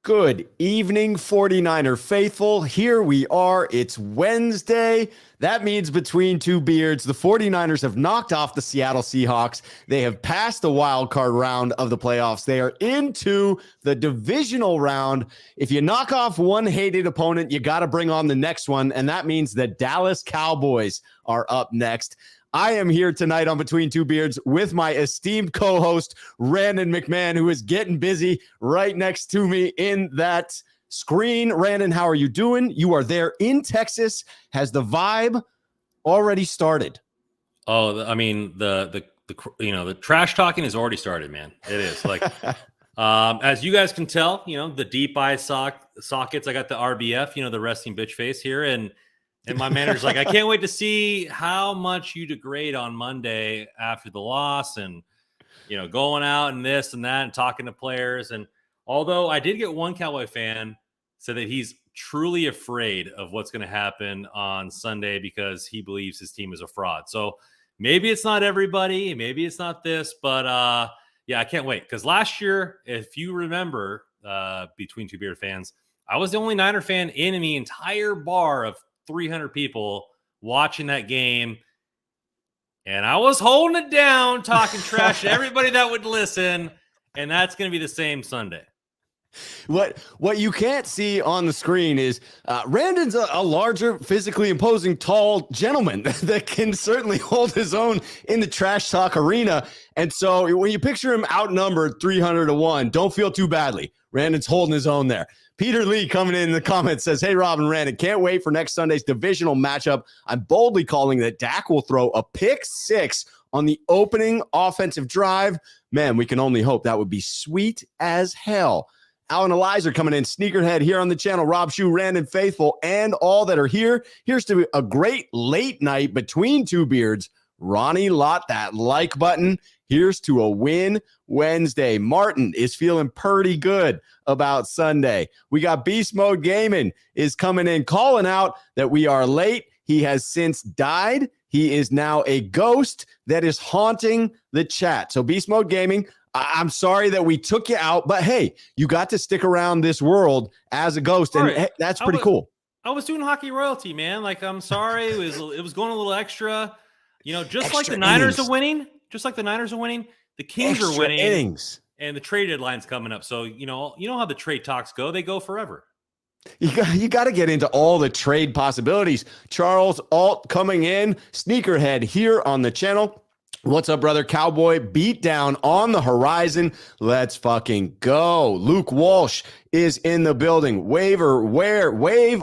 Good evening, 49er faithful. Here we are. It's Wednesday. That means between two beards, the 49ers have knocked off the Seattle Seahawks. They have passed the wild card round of the playoffs. They are into the divisional round. If you knock off one hated opponent, you got to bring on the next one. And that means the Dallas Cowboys are up next. I am here tonight on Between Two Beards with my esteemed co-host, Randon McMahon, who is getting busy right next to me in that screen. Randon, how are you doing? You are there in Texas. Has the vibe already started? Oh, I mean, the trash talking has already started, man. It is like, as you guys can tell, the deep eye sockets. I got the RBF, the resting bitch face here, and my manager's like, I can't wait to see how much you degrade on Monday after the loss, and going out and this and that and talking to players. And although I did get one Cowboy fan said that he's truly afraid of what's going to happen on Sunday because he believes his team is a fraud. So maybe it's not everybody, maybe it's not this, but yeah, I can't wait. Because last year, if you remember, Between Two Beard fans, I was the only Niner fan in the entire bar of 300 people watching that game, and I was holding it down, talking trash to everybody that would listen, and that's going to be the same Sunday. What you can't see on the screen is Randon's a larger, physically imposing, tall gentleman that can certainly hold his own in the trash talk arena. And so when you picture him outnumbered 300-1, don't feel too badly. Randon's holding his own there. Peter Lee coming in the comments says, hey, Rob and Randon, can't wait for next Sunday's divisional matchup. I'm boldly calling that Dak will throw a pick six on the opening offensive drive. Man, we can only hope. That would be sweet as hell. Alan Elizer coming in, sneakerhead here on the channel, Rob, Schuh, Randon faithful, and all that are here. Here's to a great late night Between Two Beards. Ronnie Lott, that like button. Here's to a win Wednesday. Martin is feeling pretty good about Sunday. We got Beast Mode Gaming is coming in, calling out that we are late. He has since died. He is now a ghost that is haunting the chat. So Beast Mode Gaming, I'm sorry that we took you out, but hey, you got to stick around this world as a ghost, and hey, that's pretty cool. I was doing hockey royalty, man. Like, I'm sorry, it was going a little extra. Just extra like the Niners are winning, the Kings extra are winning, innings. And the trade deadline's coming up. So you know how the trade talks go; they go forever. You got to get into all the trade possibilities. Charles Alt coming in, sneakerhead here on the channel. What's up, brother? Cowboy beatdown on the horizon. Let's fucking go. Luke Walsh is in the building. Wave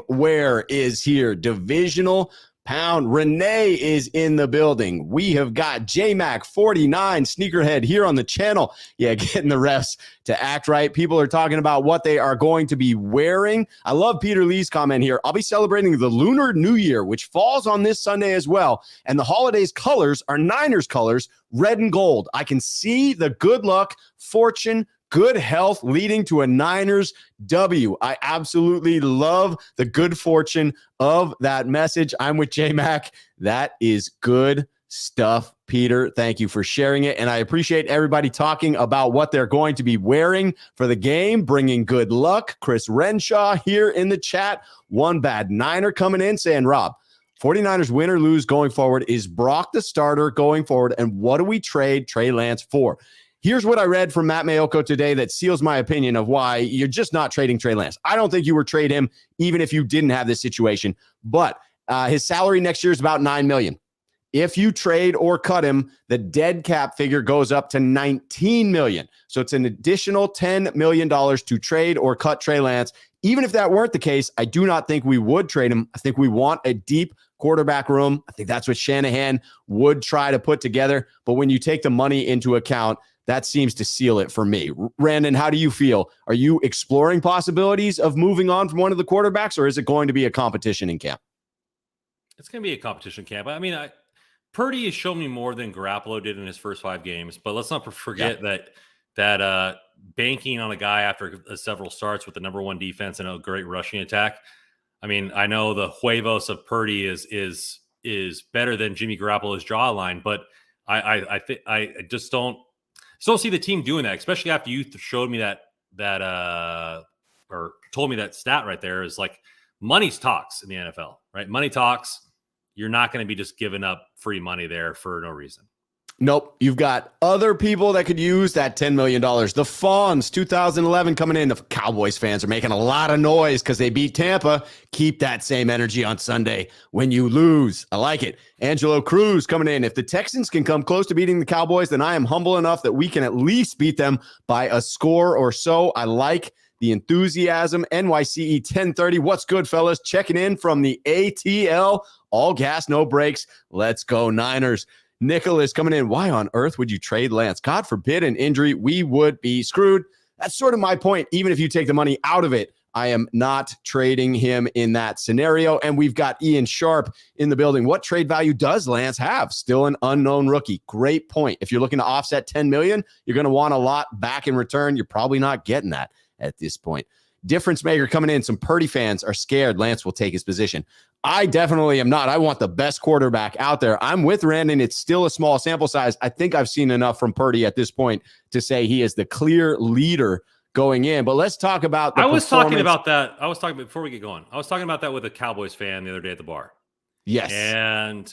where is here. Divisional pound. Renee is in the building. We have got JMac49 sneakerhead here on the channel. Yeah, getting the refs to act right. People are talking about what they are going to be wearing. I love Peter Lee's comment here. I'll be celebrating the Lunar New Year, which falls on this Sunday as well. And the holiday's colors are Niners colors, red and gold. I can see the good luck, fortune, good health leading to a Niners W. I absolutely love the good fortune of that message. I'm with J-Mac. That is good stuff, Peter. Thank you for sharing it. And I appreciate everybody talking about what they're going to be wearing for the game, bringing good luck. Chris Renshaw here in the chat. One bad Niner coming in saying, Rob, 49ers win or lose going forward. Is Brock the starter going forward? And what do we trade Trey Lance for? Here's what I read from Matt Mayoko today that seals my opinion of why you're just not trading Trey Lance. I don't think you would trade him even if you didn't have this situation, but his salary next year is about $9 million. If you trade or cut him, the dead cap figure goes up to $19 million. So it's an additional $10 million to trade or cut Trey Lance. Even if that weren't the case, I do not think we would trade him. I think we want a deep quarterback room. I think that's what Shanahan would try to put together. But when you take the money into account, that seems to seal it for me. Randon, how do you feel? Are you exploring possibilities of moving on from one of the quarterbacks, or is it going to be a competition in camp? It's going to be a competition camp. I mean, Purdy has shown me more than Garoppolo did in his first 5 games, but let's not forget that banking on a guy after several starts with the number 1 defense and a great rushing attack. I mean, I know the huevos of Purdy is better than Jimmy Garoppolo's jawline, but I just don't see the team doing that, especially after you showed me that or told me that stat right there is like money talks in the NFL, right? Money talks. You're not going to be just giving up free money there for no reason. Nope. You've got other people that could use that $10 million. The Fawns, 2011 coming in. The Cowboys fans are making a lot of noise because they beat Tampa. Keep that same energy on Sunday when you lose. I like it. Angelo Cruz coming in. If the Texans can come close to beating the Cowboys, then I am humble enough that we can at least beat them by a score or so. I like the enthusiasm. NYCE 1030. What's good, fellas? Checking in from the ATL. All gas, no brakes. Let's go, Niners. Nicholas coming in. Why on earth would you trade Lance? God forbid an injury. We would be screwed. That's sort of my point. Even if you take the money out of it, I am not trading him in that scenario. And we've got Ian Sharp in the building. What trade value does Lance have? Still an unknown rookie. Great point. If you're looking to offset 10 million, you're going to want a lot back in return. You're probably not getting that at this point. Difference maker coming in. Some Purdy fans are scared Lance will take his position. I definitely am not. I want the best quarterback out there. I'm with Randon. It's still a small sample size. I think I've seen enough from Purdy at this point to say he is the clear leader going in. But let's talk about the talking about that. Before we get going, I was talking about that with a Cowboys fan the other day at the bar. Yes. And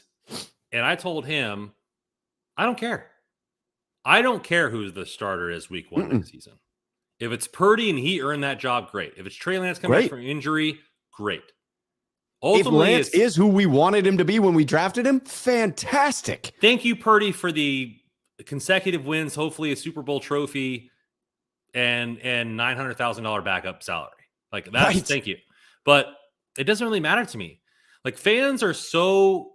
I told him, I don't care. I don't care who the starter is week one of the season. If it's Purdy and he earned that job, great. If it's Trey Lance coming back from injury, great. Ultimately, if Lance is who we wanted him to be when we drafted him, fantastic. Thank you, Purdy, for the consecutive wins, hopefully a Super Bowl trophy, and $900,000 backup salary. Like that's right. Thank you. But it doesn't really matter to me. Like fans are so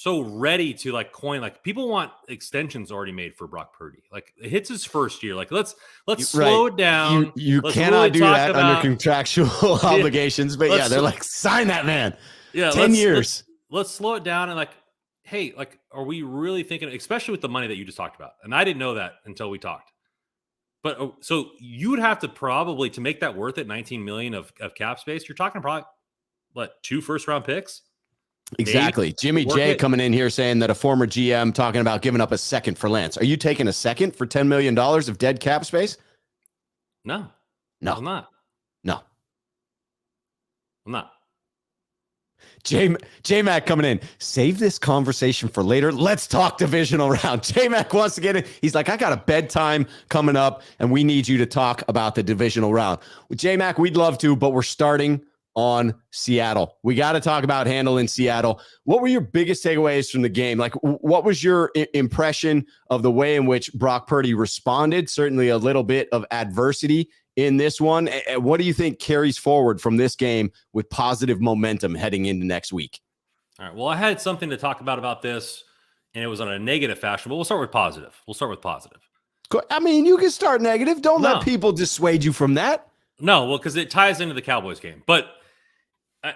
ready to like coin, like people want extensions already made for Brock Purdy. Like it hits his first year. Like let's slow it down. You cannot really do that under contractual obligations, but yeah, they're like, sign that man. Yeah, 10 years. Let's slow it down and like, hey, like, are we really thinking, especially with the money that you just talked about? And I didn't know that until we talked. But so you would have to probably, to make that worth it, 19 million of cap space, you're talking probably what, 2 first-round picks? Exactly. Jimmy J coming in here saying that a former GM talking about giving up a second for Lance. Are you taking a second for $10 million of dead cap space? No, I'm not. No, I'm not. J-Mac coming in. Save this conversation for later. Let's talk divisional round. J-Mac wants to get in. He's like, I got a bedtime coming up, and we need you to talk about the divisional round. With J-Mac, we'd love to, but we're starting on Seattle. We got to talk about handling Seattle. What were your biggest takeaways from the game? Like, what was your impression of the way in which Brock Purdy responded? Certainly a little bit of adversity in this one. What do you think carries forward from this game with positive momentum heading into next week? All right. Well, I had something to talk about this, and it was on a negative fashion, but we'll start with positive. I mean, you can start negative. Don't let people dissuade you from that. No, well, because it ties into the Cowboys game. But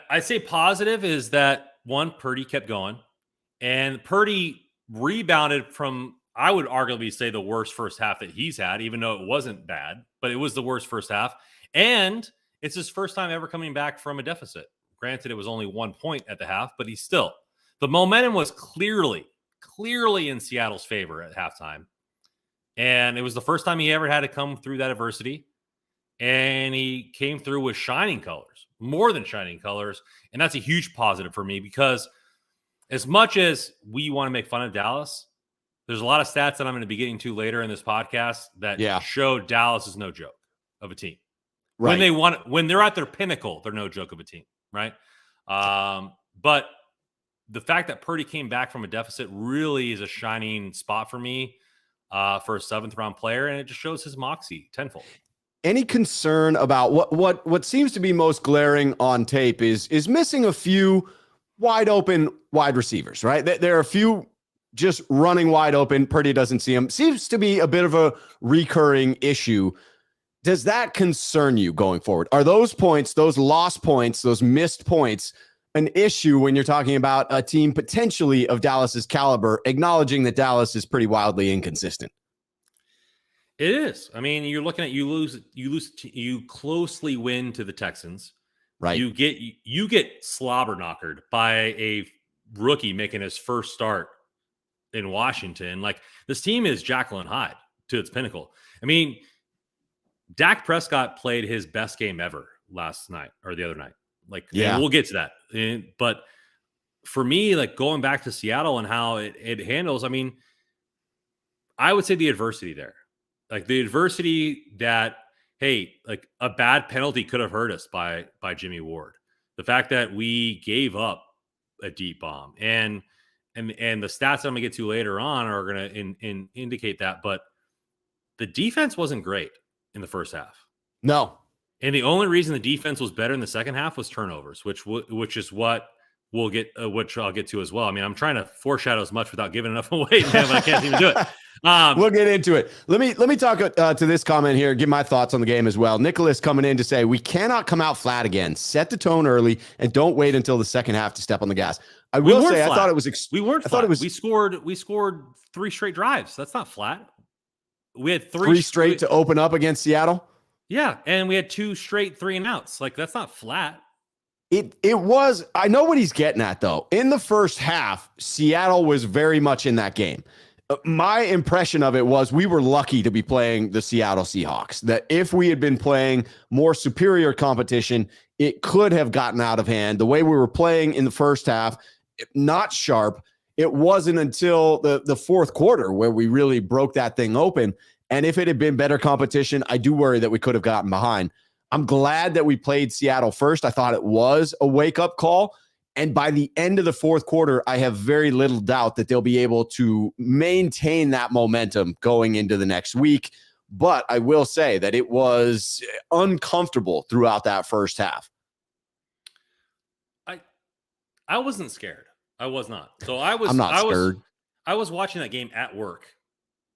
I say positive is that, one, Purdy kept going, and Purdy rebounded from, I would arguably say, the worst first half that he's had, even though it wasn't bad, but it was the worst first half. And it's his first time ever coming back from a deficit. Granted, it was only 1 point at the half, but the momentum was clearly in Seattle's favor at halftime. And it was the first time he ever had to come through that adversity. And he came through with shining colors, more than shining colors. And that's a huge positive for me because as much as we want to make fun of Dallas, there's a lot of stats that I'm going to be getting to later in this podcast that show Dallas is no joke of a team. Right. When they're at their pinnacle, they're no joke of a team, right? But the fact that Purdy came back from a deficit really is a shining spot for me for a 7th round player, and it just shows his moxie tenfold. Any concern about what seems to be most glaring on tape is missing a few wide open wide receivers, right? There are a few just running wide open. Purdy doesn't see them. Seems to be a bit of a recurring issue. Does that concern you going forward? Are those points, those lost points, those missed points, an issue when you're talking about a team potentially of Dallas's caliber, acknowledging that Dallas is pretty wildly inconsistent? It is. I mean, you're looking at you closely win to the Texans. Right. You get slobber knockered by a rookie making his first start in Washington. Like, this team is Jekyll and Hyde to its pinnacle. I mean, Dak Prescott played his best game ever last night or the other night. Like, Yeah, we'll get to that. But for me, like going back to Seattle and how it handles, I mean, I would say the adversity there, like the adversity that, hey, like a bad penalty could have hurt us by Jimmy Ward. The fact that we gave up a deep bomb and the stats I'm gonna get to later on are gonna indicate that, but the defense wasn't great in the first half. no. And the only reason the defense was better in the second half was turnovers, which is what we'll get, which I'll get to as well. I mean, I'm trying to foreshadow as much without giving enough away, man, but I can't even do it. We'll get into it. Let me talk to this comment here, give my thoughts on the game as well. Nicholas coming in to say, we cannot come out flat again. Set the tone early and don't wait until the second half to step on the gas. I will say, flat. I thought it was, we weren't, I thought flat. It was, we scored 3 straight drives. That's not flat. We had three straight to open up against Seattle. Yeah. And we had 2 straight 3 and outs. Like, that's not flat. It was, I know what he's getting at though. In the first half, Seattle was very much in that game. My impression of it was we were lucky to be playing the Seattle Seahawks, that if we had been playing more superior competition, it could have gotten out of hand. The way we were playing in the first half, not sharp. It wasn't until the fourth quarter where we really broke that thing open. And if it had been better competition, I do worry that we could have gotten behind. I'm glad that we played Seattle first. I thought it was a wake-up call. And by the end of the fourth quarter, I have very little doubt that they'll be able to maintain that momentum going into the next week. But I will say that it was uncomfortable throughout that first half. I wasn't scared. I was not. So I'm not scared. I was watching that game at work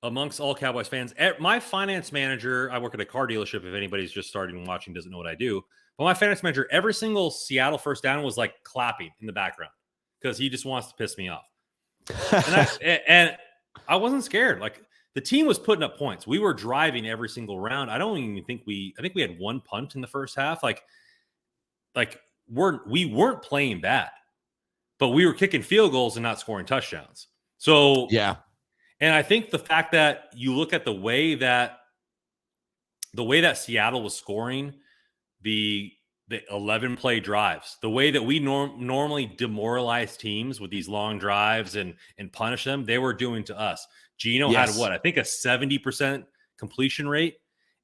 amongst all Cowboys fans. My finance manager, I work at a car dealership. If anybody's just starting watching, doesn't know what I do. But my finance manager, every single Seattle first down was like clapping in the background because he just wants to piss me off. And I wasn't scared. Like, the team was putting up points. We were driving every single round. I think we had 1 punt in the first half. Like we weren't playing bad, but we were kicking field goals and not scoring touchdowns. So yeah. And I think the fact that you look at the way that Seattle was scoring, the 11 play drives, the way that we normally demoralize teams with these long drives and punish them, they were doing to us. Geno had what? I think a 70% completion rate.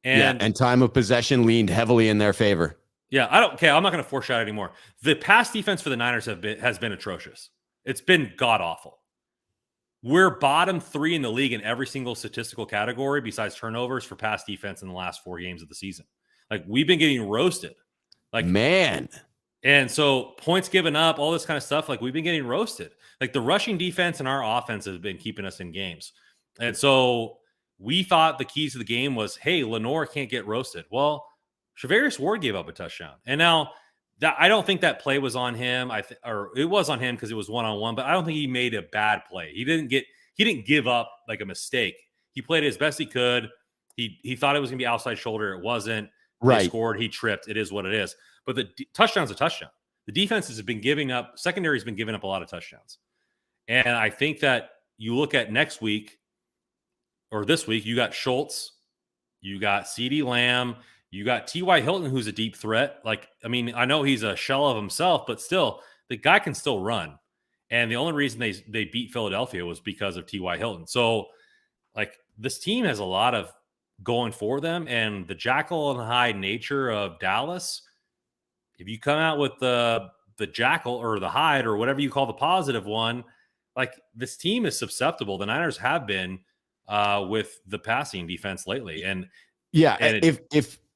And time of possession leaned heavily in their favor. Yeah, I'm not going to foreshadow anymore. The pass defense for the Niners has been atrocious. It's been god-awful. We're bottom 3 in the league in every single statistical category besides turnovers for pass defense in the last 4 games of the season. Like, we've been getting roasted. Like, man. And so points given up, all this kind of stuff, like, we've been getting roasted. Like, the rushing defense and our offense has been keeping us in games. And so we thought the keys to the game was, hey, Lenore can't get roasted. Well, Shavarius Ward gave up a touchdown. And now I don't think that play was on him. Or it was on him because it was one-on-one, but I don't think he made a bad play. He didn't give up like a mistake. He played as best he could. He thought it was going to be outside shoulder. It wasn't. Right. He scored. He tripped. It is what it is. But the touchdown's a touchdown. The defense has been giving up. Secondary has been giving up a lot of touchdowns. And I think that you look at next week or this week, you got Schultz, you got CeeDee Lamb, you got T.Y. Hilton, who's a deep threat. Like, I mean, I know he's a shell of himself, but still, the guy can still run. And the only reason they beat Philadelphia was because of T.Y. Hilton. So, like, this team has a lot of going for them. And the Jekyll and Hyde nature of Dallas, if you come out with the Jackal or the Hyde or whatever you call the positive one, like, this team is susceptible. The Niners have been with the passing defense lately. And yeah, and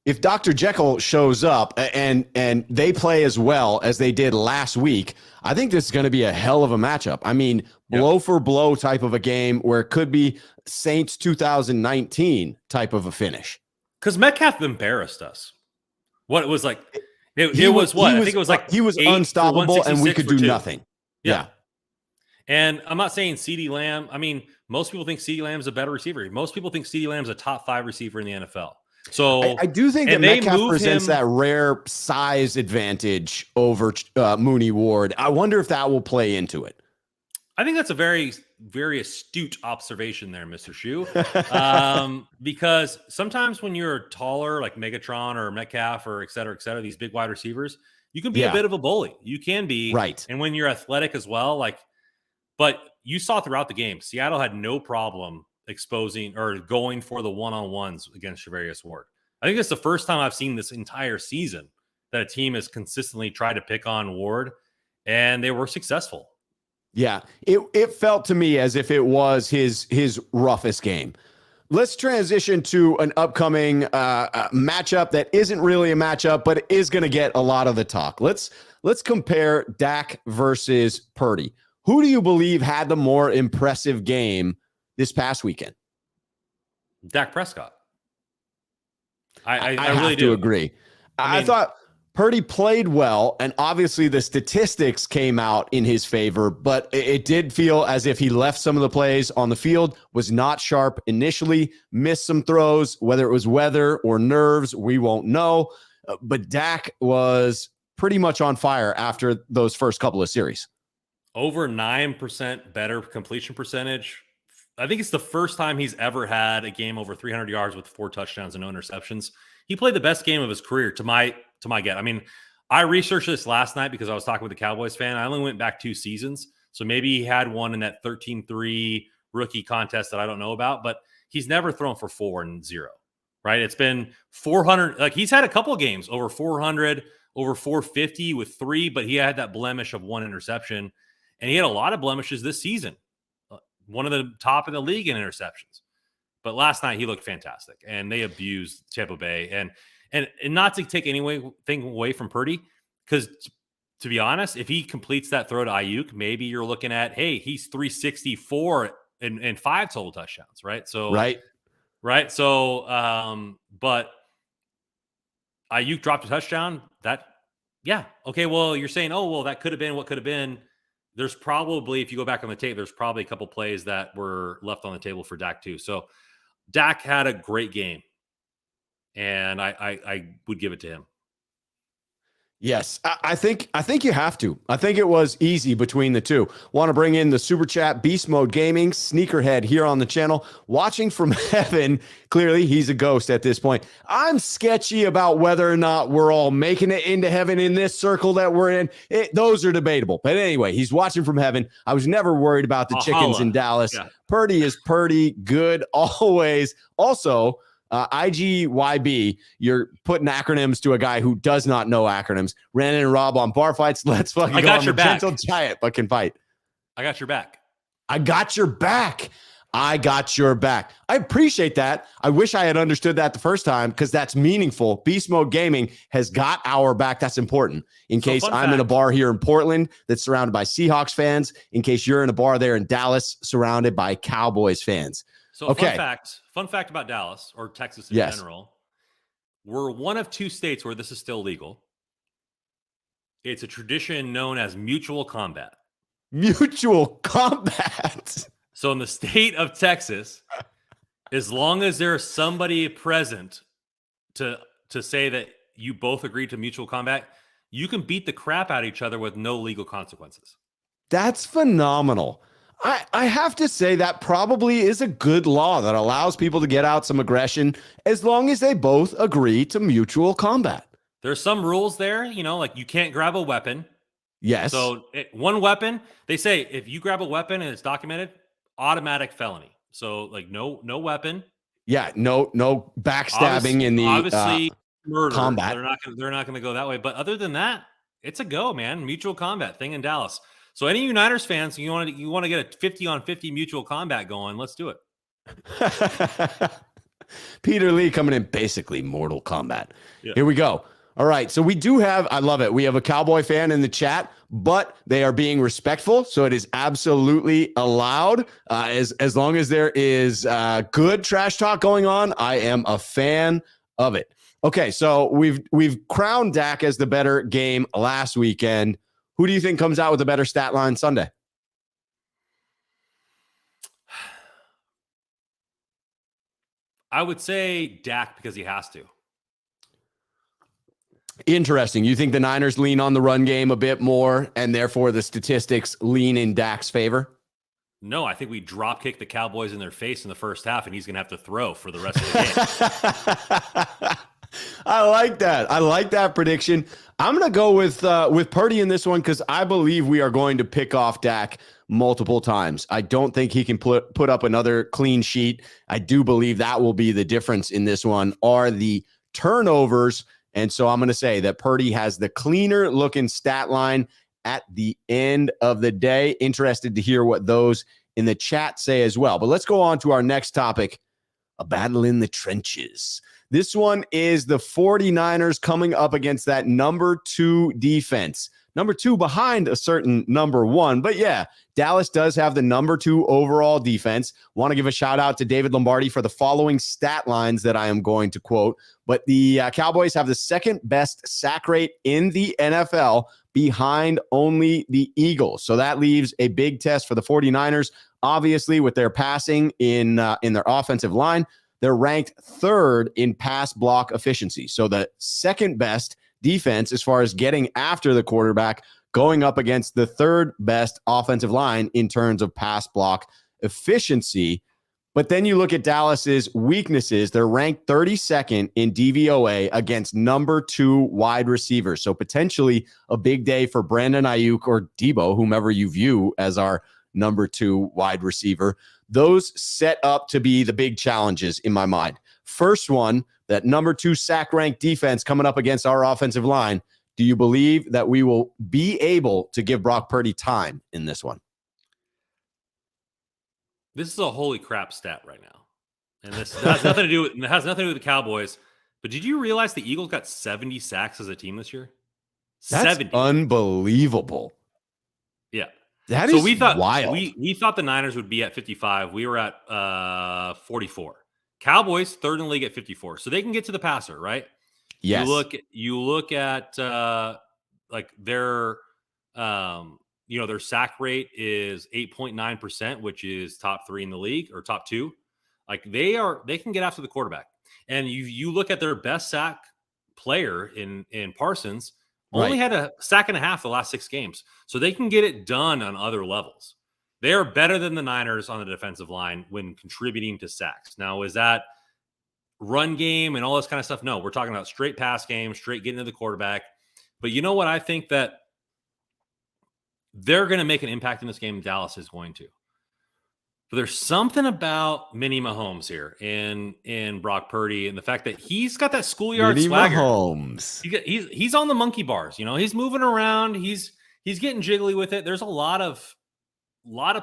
if Dr. Jekyll shows up and they play as well as they did last week, I think this is going to be a hell of a matchup. I mean, blow for blow type of a game where it could be Saints 2019 type of a finish. Because Metcalf embarrassed us. What it was like, I think it was like he was unstoppable and we could do nothing. Yeah. And I'm not saying CeeDee Lamb. I mean, most people think CeeDee Lamb is a better receiver. Most people think CeeDee Lamb is a top 5 receiver in the NFL. So I do think that Metcalf presents that rare size advantage over Mooney Ward. I wonder if that will play into it. I think that's a very, very astute observation there, Mr. Schuh. Because sometimes when you're taller, like Megatron or Metcalf or et cetera, these big wide receivers, you can be a Yeah, bit of a bully. You can be. right. And when you're athletic as well, like, but you saw throughout the game, Seattle had no problem exposing or going for the one-on-ones against Charvarius Ward. I think it's the first time I've seen this entire season that a team has consistently tried to pick on Ward, and they were successful. Yeah, it felt to me as if it was his roughest game. Let's transition to an upcoming matchup that isn't really a matchup, but is going to get a lot of the talk. Let's compare Dak versus Purdy. Who do you believe had the more impressive game this past weekend? Dak Prescott. I have really to do agree. I mean, thought Purdy played well, and obviously the statistics came out in his favor, but it did feel as if he left some of the plays on the field, was not sharp initially, missed some throws, whether it was weather or nerves, we won't know. But Dak was pretty much on fire after those first couple of series. over 9% better completion percentage. I think it's the first time he's ever had a game over 300 yards with 4 touchdowns and no interceptions. He played the best game of his career to my get. I mean, I researched this last night because I was talking with a Cowboys fan. I only went back 2 seasons. So maybe he had one in that 13-3 rookie contest that I don't know about, but he's never thrown for 4 and 0, right? It's been 400. Like, he's had a couple of games over 400, over 450 with 3, but he had that blemish of 1 interception. And he had a lot of blemishes this season. One of the top in the league in interceptions. But last night he looked fantastic, and they abused Tampa Bay. And not to take anything away from Purdy, because to be honest, if he completes that throw to Ayuk, maybe you're looking at, hey, he's 364 and 5 total touchdowns, right? So right. So but Ayuk dropped a touchdown. Okay. Well, you're saying, oh, well, that could have been what could have been. There's probably, if you go back on the tape, there's probably a couple plays that were left on the table for Dak too. So Dak had a great game, and I would give it to him. Yes, I think you have to. I think it was easy between the two. Want to bring in the Super Chat Beast Mode Gaming Sneakerhead here on the channel, watching from heaven. Clearly, he's a ghost at this point. I'm sketchy about whether or not we're all making it into heaven in this circle that we're in. Those are debatable. But anyway, he's watching from heaven. I was never worried about the chickens in Dallas. Yeah. Purdy is Purdy, good always. Also, IGYB, you're putting acronyms to a guy who does not know acronyms. Randon and Rob on bar fights. Let's fucking go. I'm a gentle giant, but can fight. I got your back. I got your back. I got your back. I appreciate that. I wish I had understood that the first time, because that's meaningful. Beast Mode Gaming has got our back. That's important. In case I'm in a bar here in Portland that's surrounded by Seahawks fans, in case you're in a bar there in Dallas surrounded by Cowboys fans. So fun fact about Dallas, or Texas in general, we're one of 2 states where this is still legal. It's a tradition known as mutual combat. Mutual combat. So in the state of Texas, as long as there's somebody present to say that you both agreed to mutual combat, you can beat the crap out of each other with no legal consequences. That's phenomenal. I have to say that probably is a good law that allows people to get out some aggression as long as they both agree to mutual combat. There's some rules there, like you can't grab a weapon. Yes. So one weapon, they say if you grab a weapon and it's documented, automatic felony. So like no weapon. Yeah, no backstabbing in the obviously murder. Combat. They're not going to go that way. But other than that, it's a go, man. Mutual combat thing in Dallas. So any Uniters fans, you want to get a 50-on-50 mutual combat going, let's do it. Peter Lee coming in, basically Mortal Kombat. Yeah. Here we go. All right, so we do have, I love it, we have a Cowboy fan in the chat, but they are being respectful, so it is absolutely allowed. As long as there is good trash talk going on, I am a fan of it. Okay, so we've crowned Dak as the better game last weekend. Who do you think comes out with a better stat line Sunday? I would say Dak, because he has to. Interesting. You think the Niners lean on the run game a bit more, and therefore the statistics lean in Dak's favor? No, I think we drop kick the Cowboys in their face in the first half, and he's going to have to throw for the rest of the game. I like that. I like that prediction. I'm going to go with Purdy in this one because I believe we are going to pick off Dak multiple times. I don't think he can put up another clean sheet. I do believe that will be the difference in this one are the turnovers. And so I'm going to say that Purdy has the cleaner looking stat line at the end of the day. Interested to hear what those in the chat say as well. But let's go on to our next topic, a battle in the trenches. This one is the 49ers coming up against that number 2 defense. Number 2 behind a certain number 1. But yeah, Dallas does have the number 2 overall defense. Want to give a shout out to David Lombardi for the following stat lines that I am going to quote. But the Cowboys have the second best sack rate in the NFL behind only the Eagles. So that leaves a big test for the 49ers. Obviously, with their passing in their offensive line, they're ranked 3rd in pass block efficiency. So the second best defense as far as getting after the quarterback, going up against the 3rd best offensive line in terms of pass block efficiency. But then you look at Dallas's weaknesses. They're ranked 32nd in DVOA against number 2 wide receivers. So potentially a big day for Brandon Ayuk or Debo, whomever you view as our number 2 wide receiver. Those set up to be the big challenges in my mind. First one, that number 2 sack rank defense coming up against our offensive line. Do you believe that we will be able to give Brock Purdy time in this one? This is a holy crap stat right now. And this has nothing to do with the Cowboys. But did you realize the Eagles got 70 sacks as a team this year? That's 70. Unbelievable. Yeah. That is wild. We thought the Niners would be at 55. We were at 44. Cowboys, 3rd in the league at 54. So they can get to the passer, right? Yes. You look at like their their sack rate is 8.9%, which is top 3 in the league or top 2. Like they can get after the quarterback. And you look at their best sack player in Parsons, only had a sack and a half the last 6 games. So they can get it done on other levels. They are better than the Niners on the defensive line when contributing to sacks. Now, is that run game and all this kind of stuff? No, we're talking about straight pass game, straight getting to the quarterback. But you know what? I think that they're going to make an impact in this game. Dallas is going to. But there's something about Mini Mahomes here in Brock Purdy and the fact that he's got that schoolyard Mini swagger. Mahomes. He's on the monkey bars. He's moving around. He's getting jiggly with it. There's a lot of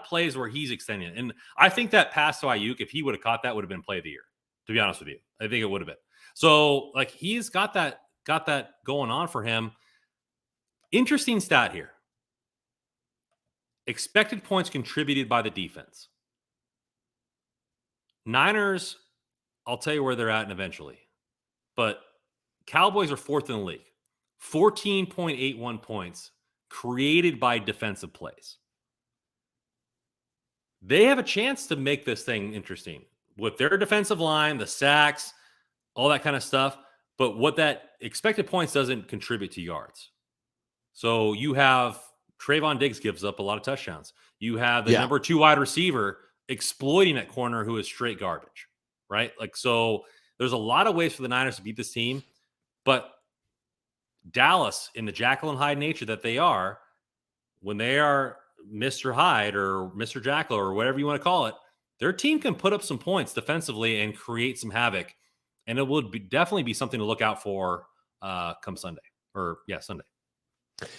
plays where he's extending it. And I think that pass to Ayuk, if he would have caught that, would have been play of the year, to be honest with you. I think it would have been. So, like, he's got that going on for him. Interesting stat here. Expected points contributed by the defense. Niners, I'll tell you where they're at and eventually. But Cowboys are 4th in the league. 14.81 points created by defensive plays. They have a chance to make this thing interesting with their defensive line, the sacks, all that kind of stuff. But what that expected points doesn't contribute to yards. So you have Trayvon Diggs gives up a lot of touchdowns. You have the number 2 wide receiver exploiting at corner who is straight garbage, right? Like, so there's a lot of ways for the Niners to beat this team. But Dallas, in the Jekyll and Hyde nature that they are, when they are Mr. Hyde or Mr. Jekyll or whatever you want to call it, their team can put up some points defensively and create some havoc. And it would definitely be something to look out for come Sunday. Sunday.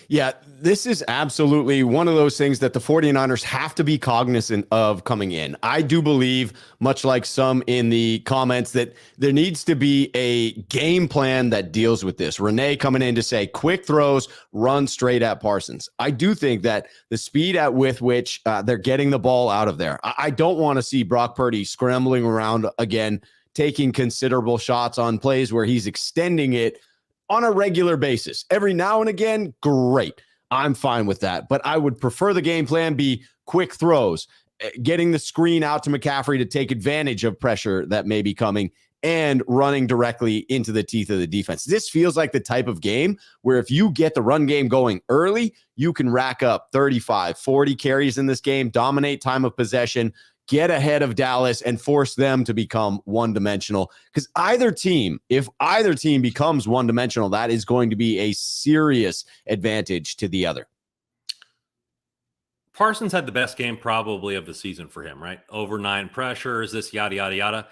Yeah, this is absolutely one of those things that the 49ers have to be cognizant of coming in. I do believe, much like some in the comments, that there needs to be a game plan that deals with this. Renee coming in to say, quick throws, run straight at Parsons. I do think that the speed with which they're getting the ball out of there, I don't want to see Brock Purdy scrambling around again, taking considerable shots on plays where he's extending it on a regular basis. Every now and again, great. I'm fine with that. But I would prefer the game plan be quick throws, getting the screen out to McCaffrey to take advantage of pressure that may be coming, and running directly into the teeth of the defense. This feels like the type of game where if you get the run game going early, you can rack up 35, 40 carries in this game, dominate time of possession, get ahead of Dallas, and force them to become one-dimensional. Because if either team becomes one-dimensional, that is going to be a serious advantage to the other. Parsons had the best game probably of the season for him, right? Over 9 pressures, this yada, yada, yada.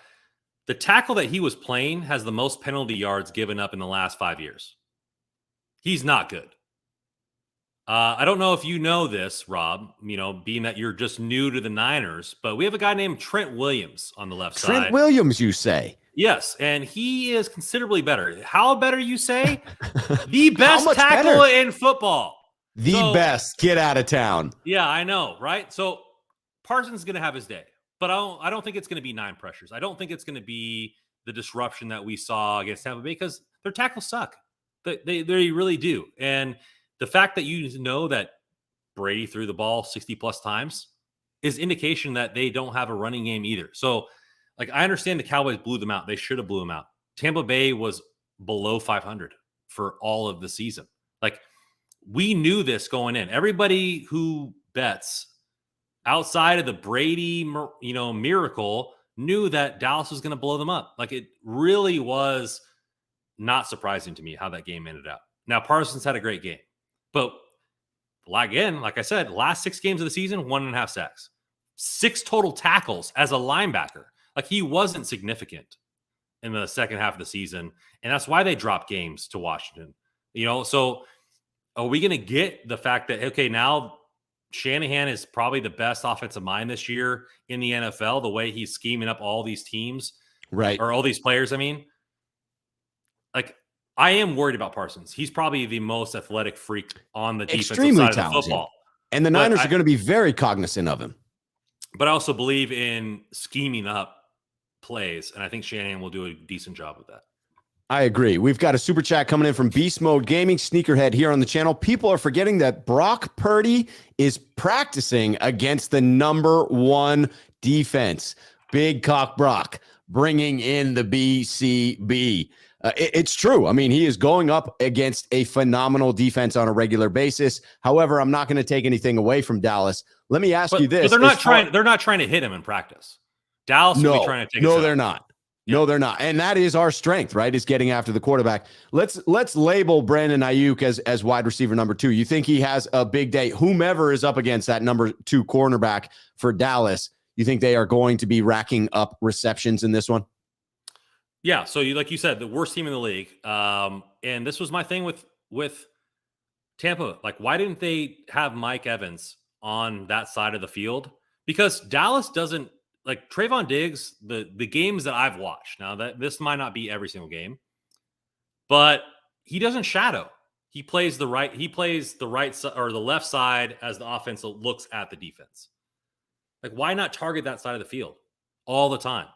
The tackle that he was playing has the most penalty yards given up in the last 5 years. He's not good. I don't know if you know this, Rob, being that you're just new to the Niners, but we have a guy named Trent Williams on the left side. Trent Williams, you say? Yes, and he is considerably better. How better, you say? The best tackle in football. The best. Get out of town. Yeah, I know, right? So Parsons is going to have his day. But I don't think it's going to be 9 pressures. I don't think it's going to be the disruption that we saw against Tampa Bay because their tackles suck. They really do. And the fact that you know that Brady threw the ball 60-plus times is indication that they don't have a running game either. So, I understand the Cowboys blew them out. They should have blew them out. Tampa Bay was below 500 for all of the season. We knew this going in. Everybody who bets outside of the Brady, miracle, knew that Dallas was going to blow them up. It really was not surprising to me how that game ended up. Now, Parsons had a great game. But, again, like I said, last 6 games of the season, 1.5 sacks. 6 total tackles as a linebacker. He wasn't significant in the second half of the season. And that's why they dropped games to Washington. So are we going to get the fact that, okay, now Shanahan is probably the best offensive mind this year in the NFL, the way he's scheming up all these teams, right? Or all these players. I mean, I am worried about Parsons. He's probably the most athletic freak on the defensive side of the football. And the Niners are going to be very cognizant of him. But I also believe in scheming up plays, and I think Shanahan will do a decent job with that. I agree. We've got a super chat coming in from Beast Mode Gaming, Sneakerhead here on the channel. People are forgetting that Brock Purdy is practicing against the number 1 defense. Big Cock Brock bringing in the BCB. It's true. I mean, he is going up against a phenomenal defense on a regular basis. However, I'm not going to take anything away from Dallas. Let me ask you this. But they're not trying to hit him in practice. Dallas will be trying to take a shot. They're not. Yeah. No, they're not. And that is our strength, right? Is getting after the quarterback. Let's label Brandon Ayuk as wide receiver number 2. You think he has a big day? Whomever is up against that number 2 cornerback for Dallas, you think they are going to be racking up receptions in this one? Yeah. So like you said, the worst team in the league. And this was my thing with Tampa. Why didn't they have Mike Evans on that side of the field? Because Dallas doesn't. Trayvon Diggs, the games that I've watched, now that this might not be every single game, but he doesn't shadow. He plays the right side or the left side as the offense looks at the defense. Why not target that side of the field all the time?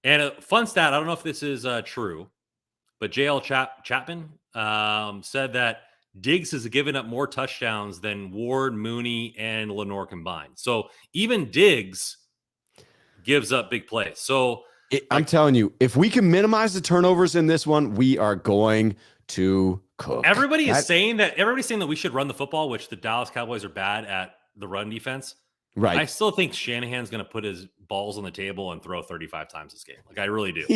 And a fun stat, I don't know if this is true, but JL Chapman said that Diggs has given up more touchdowns than Ward, Mooney, and Lenore combined. So even Diggs gives up big plays. So I'm telling you, if we can minimize the turnovers in this one, we are going to cook. Everybody's saying that we should run the football, which the Dallas Cowboys are bad at the run defense. Right. I still think Shanahan's going to put his balls on the table and throw 35 times this game. I really do.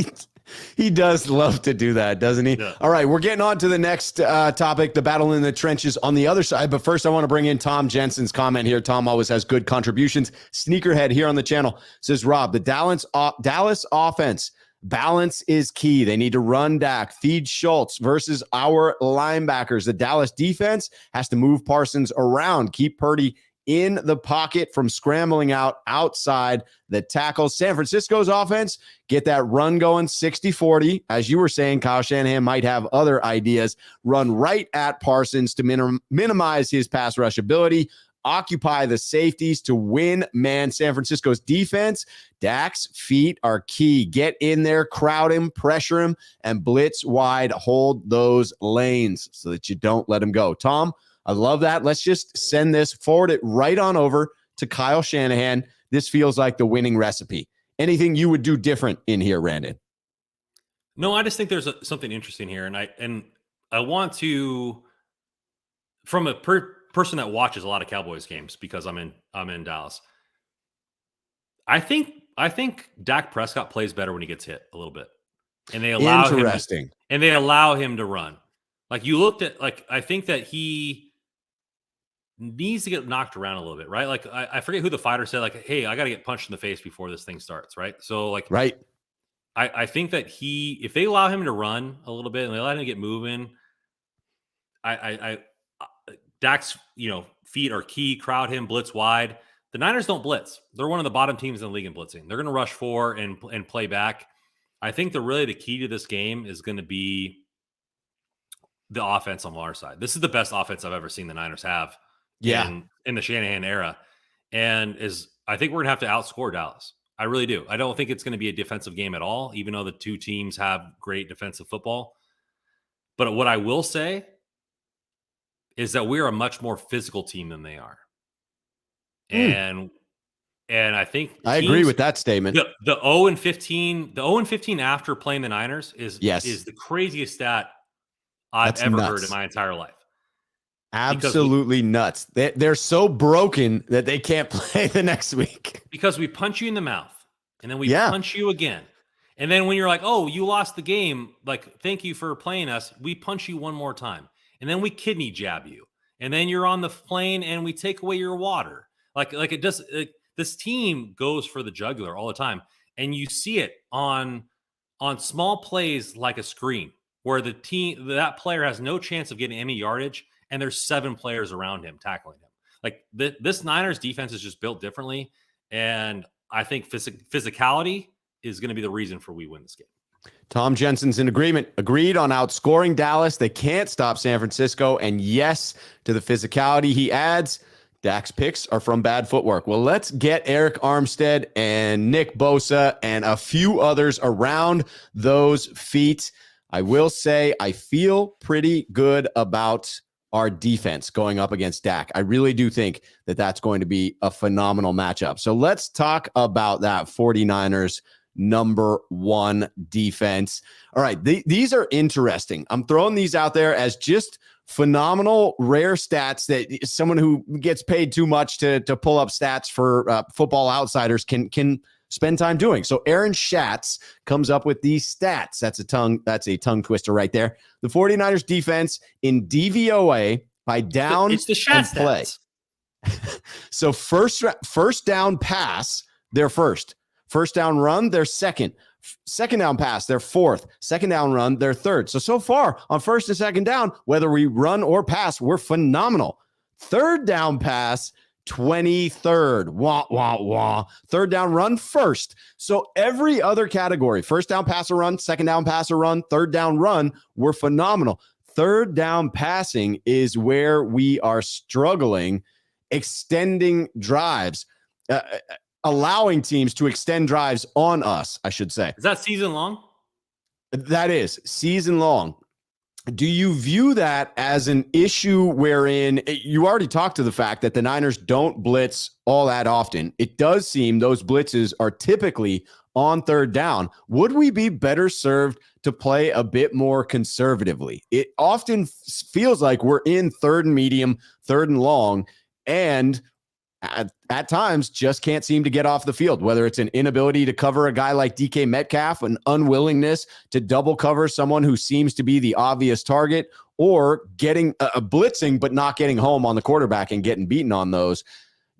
He does love to do that, doesn't he? Yeah. All right, we're getting on to the next topic, the battle in the trenches on the other side. But first, I want to bring in Tom Jensen's comment here. Tom always has good contributions. Sneakerhead here on the channel says, Rob, the Dallas offense, balance is key. They need to run Dak, feed Schultz versus our linebackers. The Dallas defense has to move Parsons around, keep Purdy in the pocket from scrambling outside the tackles. San Francisco's offense, get that run going 60-40. As you were saying, Kyle Shanahan might have other ideas. Run right at Parsons to minimize his pass rush ability. Occupy the safeties to win man. San Francisco's defense, Dak's feet are key. Get in there, crowd him, pressure him, and blitz wide. Hold those lanes so that you don't let him go. Tom, I love that. Let's just forward it right on over to Kyle Shanahan. This feels like the winning recipe. anything you would do different in here, Randon? No, I just think there's something interesting here, and I want to, from a person that watches a lot of Cowboys games because I'm in Dallas. I think Dak Prescott plays better when he gets hit a little bit, and they allow Interesting. him to run. Like you looked at, like I think that he needs to get knocked around a little bit, right? Like I forget who the fighter said, like, "Hey, I got to get punched in the face before this thing starts," right? So like, Right. I think that if they allow him to run a little bit and they let him get moving, Dak's feet are key. Crowd him, blitz wide. The Niners don't blitz. They're one of the bottom teams in the league in blitzing. They're going to rush 4 and play back. I think the key to this game is going to be the offense on our side. This is the best offense I've ever seen the Niners have in the Shanahan era, and I think we're going to have to outscore Dallas. I really do. I don't think it's going to be a defensive game at all, even though the two teams have great defensive football. But what I will say is that we're a much more physical team than they are. And I think I agree with that statement. The 0-15 after playing the Niners is the craziest stat I've ever heard in my entire life. Absolutely nuts. They're so broken that they can't play the next week. Because we punch you in the mouth, and then we punch you again. And then when you're like, oh, you lost the game, like, thank you for playing us, we punch you one more time. And then we kidney jab you. And then you're on the plane, and we take away your water. Like it does. This team goes for the jugular all the time. And you see it on small plays like a screen where that player has no chance of getting any yardage, and there's 7 players around him tackling him. Like this Niners defense is just built differently, and I think physicality is going to be the reason for we win this game. Tom Jensen's in agreement. Agreed on outscoring Dallas. They can't stop San Francisco, and yes to the physicality. He adds, Dak's picks are from bad footwork. Well, let's get Eric Armstead and Nick Bosa and a few others around those feet. I will say I feel pretty good about our defense going up against Dak. I really do think that that's going to be a phenomenal matchup. So let's talk about that 49ers number 1 defense. All right, these are interesting. I'm throwing these out there as just phenomenal, rare stats that someone who gets paid too much to pull up stats for Football Outsiders can spend time doing. So Aaron Schatz comes up with these stats. That's a tongue twister right there. The 49ers defense in DVOA by down it's the Schatz play. So first down pass, they're first. First down run, they're second. Second down pass, they're fourth. Second down run, they're third. So far on first and second down, whether we run or pass, we're phenomenal. Third down pass, 23rd. Wah, wah, wah. Third down run, first. So every other category, first down pass or run, second down pass or run, third down run, we're phenomenal. Third down passing is where we are struggling, extending drives. Allowing teams to extend drives on us, I should say. Is that season long? That is season long. Do you view that as an issue wherein you already talked to the fact that the Niners don't blitz all that often? It does seem those blitzes are typically on third down. Would we be better served to play a bit more conservatively? It often feels like we're in third and medium, third and long, and at times just can't seem to get off the field, whether it's an inability to cover a guy like DK Metcalf, an unwillingness to double cover someone who seems to be the obvious target, or getting a blitzing but not getting home on the quarterback and getting beaten on those.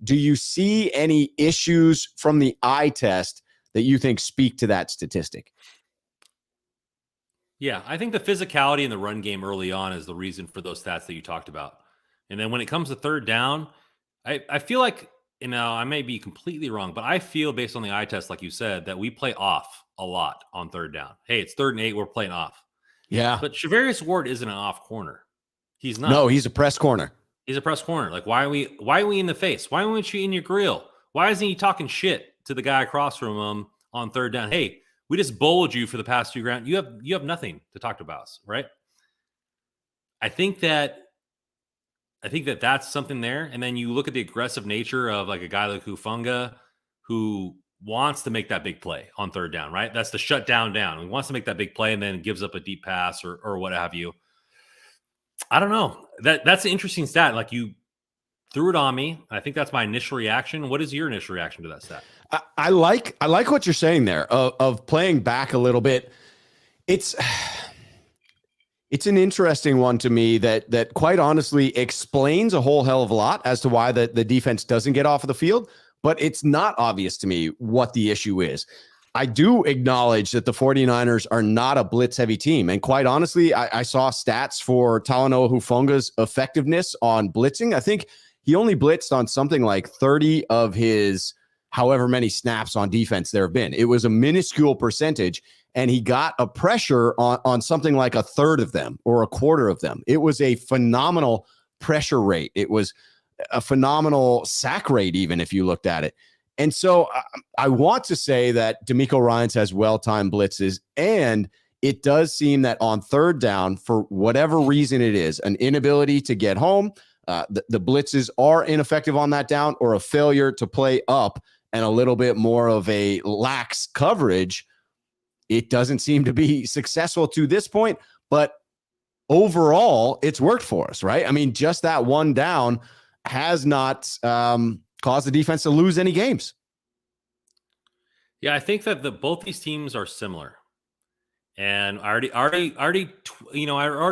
Do you see any issues from the eye test that you think speak to that statistic? Yeah, I think the physicality in the run game early on is the reason for those stats that you talked about. And then when it comes to third down, I feel like, I may be completely wrong, but I feel based on the eye test, like you said, that we play off a lot on third down. Hey, it's 3rd and 8, we're playing off. Yeah. But Shavarius Ward isn't an off corner. He's not. No, he's a press corner. He's a press corner. Like, why are we in the face? Why aren't you in your grill? Why isn't he talking shit to the guy across from him on third down? Hey, we just bowled you for the past 2 rounds. You have nothing to talk about us, right? I think that that's something there. And then you look at the aggressive nature of like a guy like Hufanga, who wants to make that big play on third down, right? That's the shut down. He wants to make that big play and then gives up a deep pass or what have you. I don't know. That's an interesting stat. Like, you threw it on me. I think that's my initial reaction. What is your initial reaction to that stat? I like what you're saying there of playing back a little bit. It's an interesting one to me that quite honestly explains a whole hell of a lot as to why the defense doesn't get off of the field, but it's not obvious to me what the issue is. I do acknowledge that the 49ers are not a blitz-heavy team. And quite honestly, I saw stats for Talanoa Hufunga's effectiveness on blitzing. I think he only blitzed on something like 30 of his however many snaps on defense there have been. It was a minuscule percentage, and he got a pressure on something like a third of them or a quarter of them. It was a phenomenal pressure rate. It was a phenomenal sack rate, even if you looked at it. And so I want to say that DeMeco Ryans has well-timed blitzes, and it does seem that on third down, for whatever reason it is, an inability to get home, the blitzes are ineffective on that down, or a failure to play up and a little bit more of a lax coverage. It doesn't seem to be successful to this point, but overall, it's worked for us, right? I mean, just that one down has not caused the defense to lose any games. Yeah, I think that both these teams are similar. And I already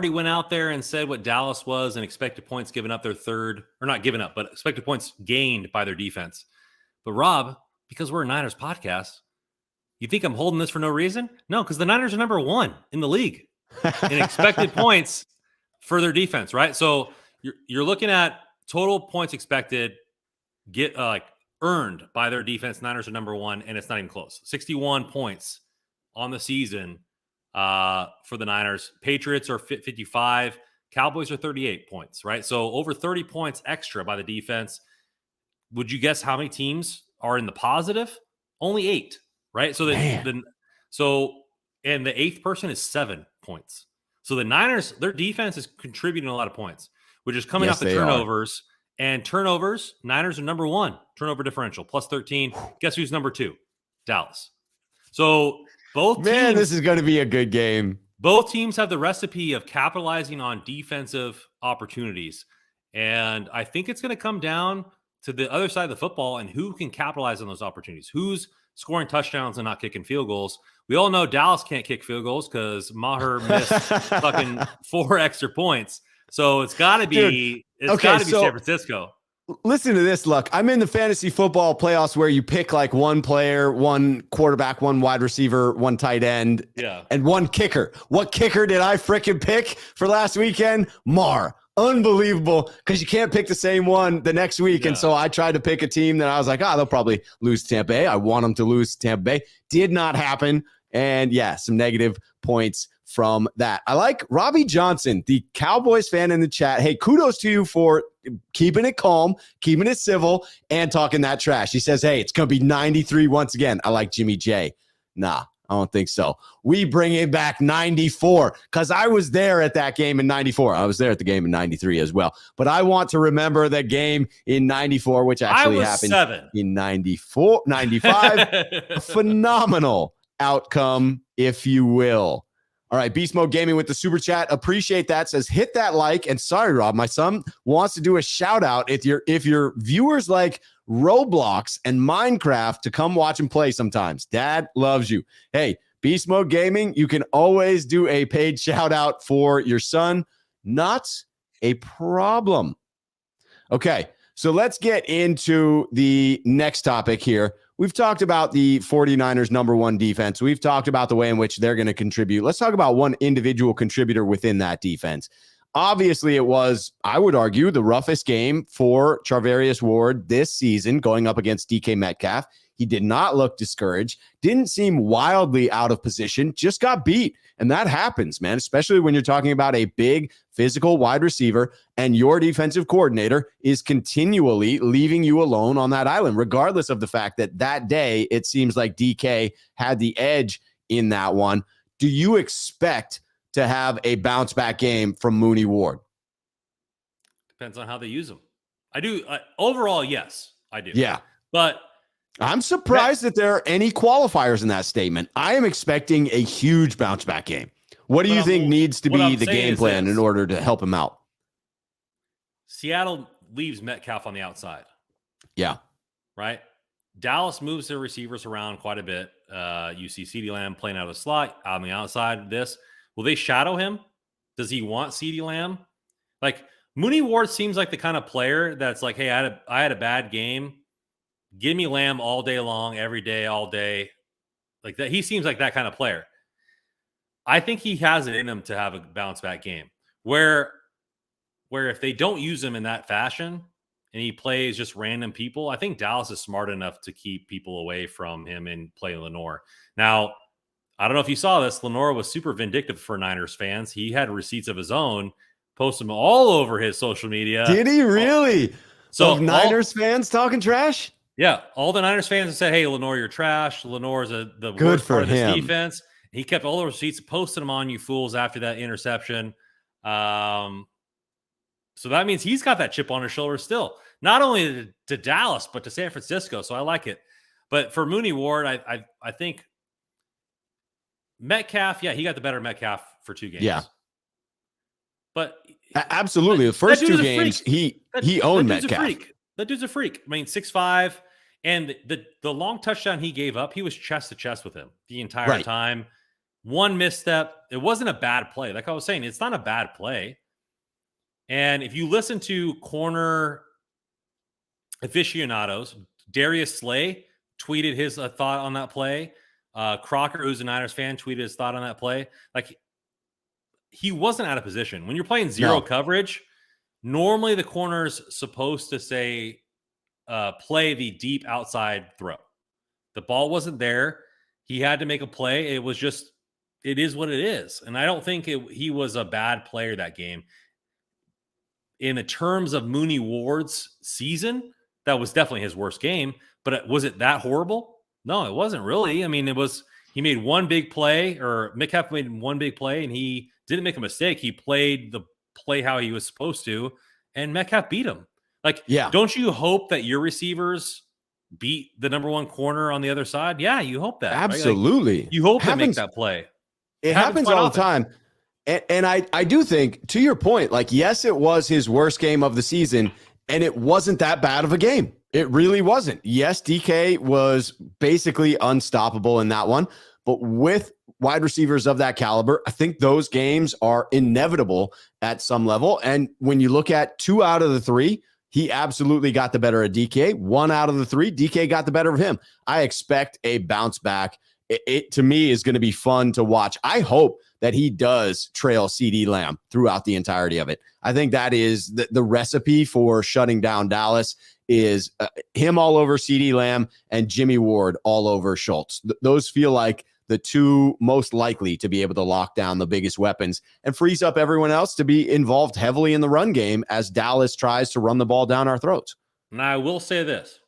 went out there and said what Dallas was and expected points given up their third, or not given up, but expected points gained by their defense. But Rob, because we're a Niners podcast, you think I'm holding this for no reason? No, because the Niners are number 1 in the league in expected points for their defense, right? So you're looking at total points expected, earned by their defense. Niners are number 1, and it's not even close. 61 points on the season for the Niners. Patriots are 55. Cowboys are 38 points, right? So over 30 points extra by the defense. Would you guess how many teams are in the positive? Only 8, right? So and the 8th person is 7 points. So the Niners, their defense is contributing a lot of points, which is coming off the turnovers. And turnovers, Niners are number 1, turnover differential, plus 13. Guess who's number 2? Dallas. So both teams, this is going to be a good game. Both teams have the recipe of capitalizing on defensive opportunities. And I think it's going to come down to the other side of the football and who can capitalize on those opportunities. Who's scoring touchdowns and not kicking field goals. We all know Dallas can't kick field goals because Maher missed fucking 4 extra points. So it's got to be San Francisco. Listen to this, Luck. I'm in the fantasy football playoffs where you pick like one player, one quarterback, one wide receiver, one tight end, and one kicker. What kicker did I frickin' pick for last weekend? Maher. Unbelievable, because you can't pick the same one the next week. And so I tried to pick a team that I was like, they'll probably lose to Tampa Bay. I want them to lose to Tampa Bay. Did not happen. And some negative points from that. I like Robbie Johnson, the Cowboys fan in the chat. Hey, kudos to you for keeping it calm, keeping it civil, and talking that trash. He says, hey, it's going to be 93 once again. I like Jimmy J. Nah, I don't think so. We bring it back 94 because I was there at that game in 94. I was there at the game in 93 as well. But I want to remember the game in 94, which actually happened in 94, 95. A phenomenal outcome, if you will. All right, Beast Mode Gaming with the super chat. Appreciate that. Says, hit that like. And sorry, Rob, my son wants to do a shout out if your viewers like Roblox and Minecraft to come watch and play sometimes. Dad loves you. Hey, Beast Mode Gaming, you can always do a paid shout out for your son. Not a problem. Okay, so let's get into the next topic here. We've talked about the 49ers' number 1 defense. We've talked about the way in which they're going to contribute. Let's talk about one individual contributor within that defense. Obviously, it was, I would argue, the roughest game for Charvarius Ward this season going up against DK Metcalf. He did not look discouraged, didn't seem wildly out of position, just got beat. And that happens, man, especially when you're talking about a big physical wide receiver and your defensive coordinator is continually leaving you alone on that island, regardless of the fact that that day it seems like DK had the edge in that one. Do you expect to have a bounce back game from Mooney Ward? Depends on how they use him. I do. Overall, yes, I do. Yeah. But I'm surprised that there are any qualifiers in that statement. I am expecting a huge bounce back game. What do you think needs to be the game plan in order to help him out? Seattle leaves Metcalf on the outside. Yeah. Right? Dallas moves their receivers around quite a bit. You see CeeDee Lamb playing out of the slot on the outside. Will they shadow him? Does he want CeeDee Lamb? Like, Mooney Ward seems like the kind of player that's like, hey, I had a bad game. Give me Lamb all day long, every day, all day. Like that. He seems like that kind of player. I think he has it in him to have a bounce back game where if they don't use him in that fashion and he plays just random people, I think Dallas is smart enough to keep people away from him and play Lenore. Now, I don't know if you saw this. Lenore was super vindictive for Niners fans. He had receipts of his own, post them all over his social media. Did he really? So Niners fans talking trash? Yeah, all the Niners fans said, "Hey, Lenore, you're trash. Lenore's the good worst for part of this him. defense." He kept all the receipts, posted them on you fools after that interception. So that means he's got that chip on his shoulder still, not only to Dallas but to San Francisco. So I like it. But for Mooney Ward, I think Metcalf, yeah, he got the better Metcalf for 2 games. Yeah, but absolutely, the first 2 games he owned Metcalf. That dude's a freak. I mean, 6'5", and the long touchdown he gave up, he was chest to chest with him the entire time. One misstep. It wasn't a bad play. Like I was saying, it's not a bad play. And if you listen to corner aficionados, Darius Slay tweeted his thought on that play. Crocker, who's a Niners fan, tweeted his thought on that play. Like, he wasn't out of position. When you're playing zero coverage, normally the corner's supposed to say, play the deep outside throw. The ball wasn't there. He had to make a play. It is what it is. And I don't think he was a bad player that game. In the terms of Mooney Ward's season, that was definitely his worst game. But was it that horrible? No, it wasn't really. I mean, he made one big play, or Metcalf made one big play, and he didn't make a mistake. He played the play how he was supposed to, and Metcalf beat him. Like, don't you hope that your receivers beat the number 1 corner on the other side? Yeah, you hope that. Absolutely. Right? Like, you hope they make that play. It happens all the time. And I do think, to your point, like, yes, it was his worst game of the season, and it wasn't that bad of a game. It really wasn't. Yes, DK was basically unstoppable in that one, but with wide receivers of that caliber, I think those games are inevitable at some level. And when you look at 2 out of the 3, he absolutely got the better of DK. 1 out of the 3, DK got the better of him. I expect a bounce back. It to me is going to be fun to watch. I hope that he does trail CeeDee Lamb throughout the entirety of it. I think that is the recipe for shutting down Dallas is him all over CeeDee Lamb and Jimmy Ward all over Schultz. Those feel like the 2 most likely to be able to lock down the biggest weapons and frees up everyone else to be involved heavily in the run game as Dallas tries to run the ball down our throats. And I will say this.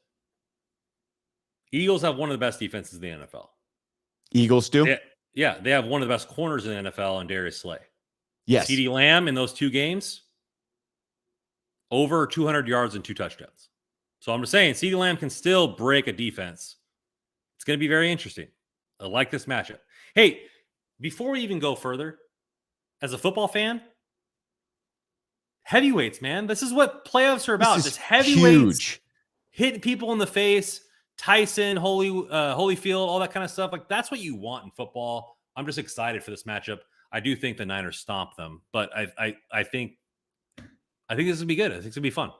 Eagles have one of the best defenses in the NFL. Eagles do? Yeah, they have one of the best corners in the NFL in Darius Slay. Yes. CeeDee Lamb in those 2 games, over 200 yards and 2 touchdowns. So I'm just saying, CeeDee Lamb can still break a defense. It's going to be very interesting. I like this matchup. Hey, before we even go further, as a football fan, heavyweights, man. This is what playoffs are about. Just heavyweights hitting people in the face. Tyson, Holyfield, all that kind of stuff. Like, that's what you want in football. I'm just excited for this matchup. I do think the Niners stomp them, but I think this will be good. I think it's gonna be fun.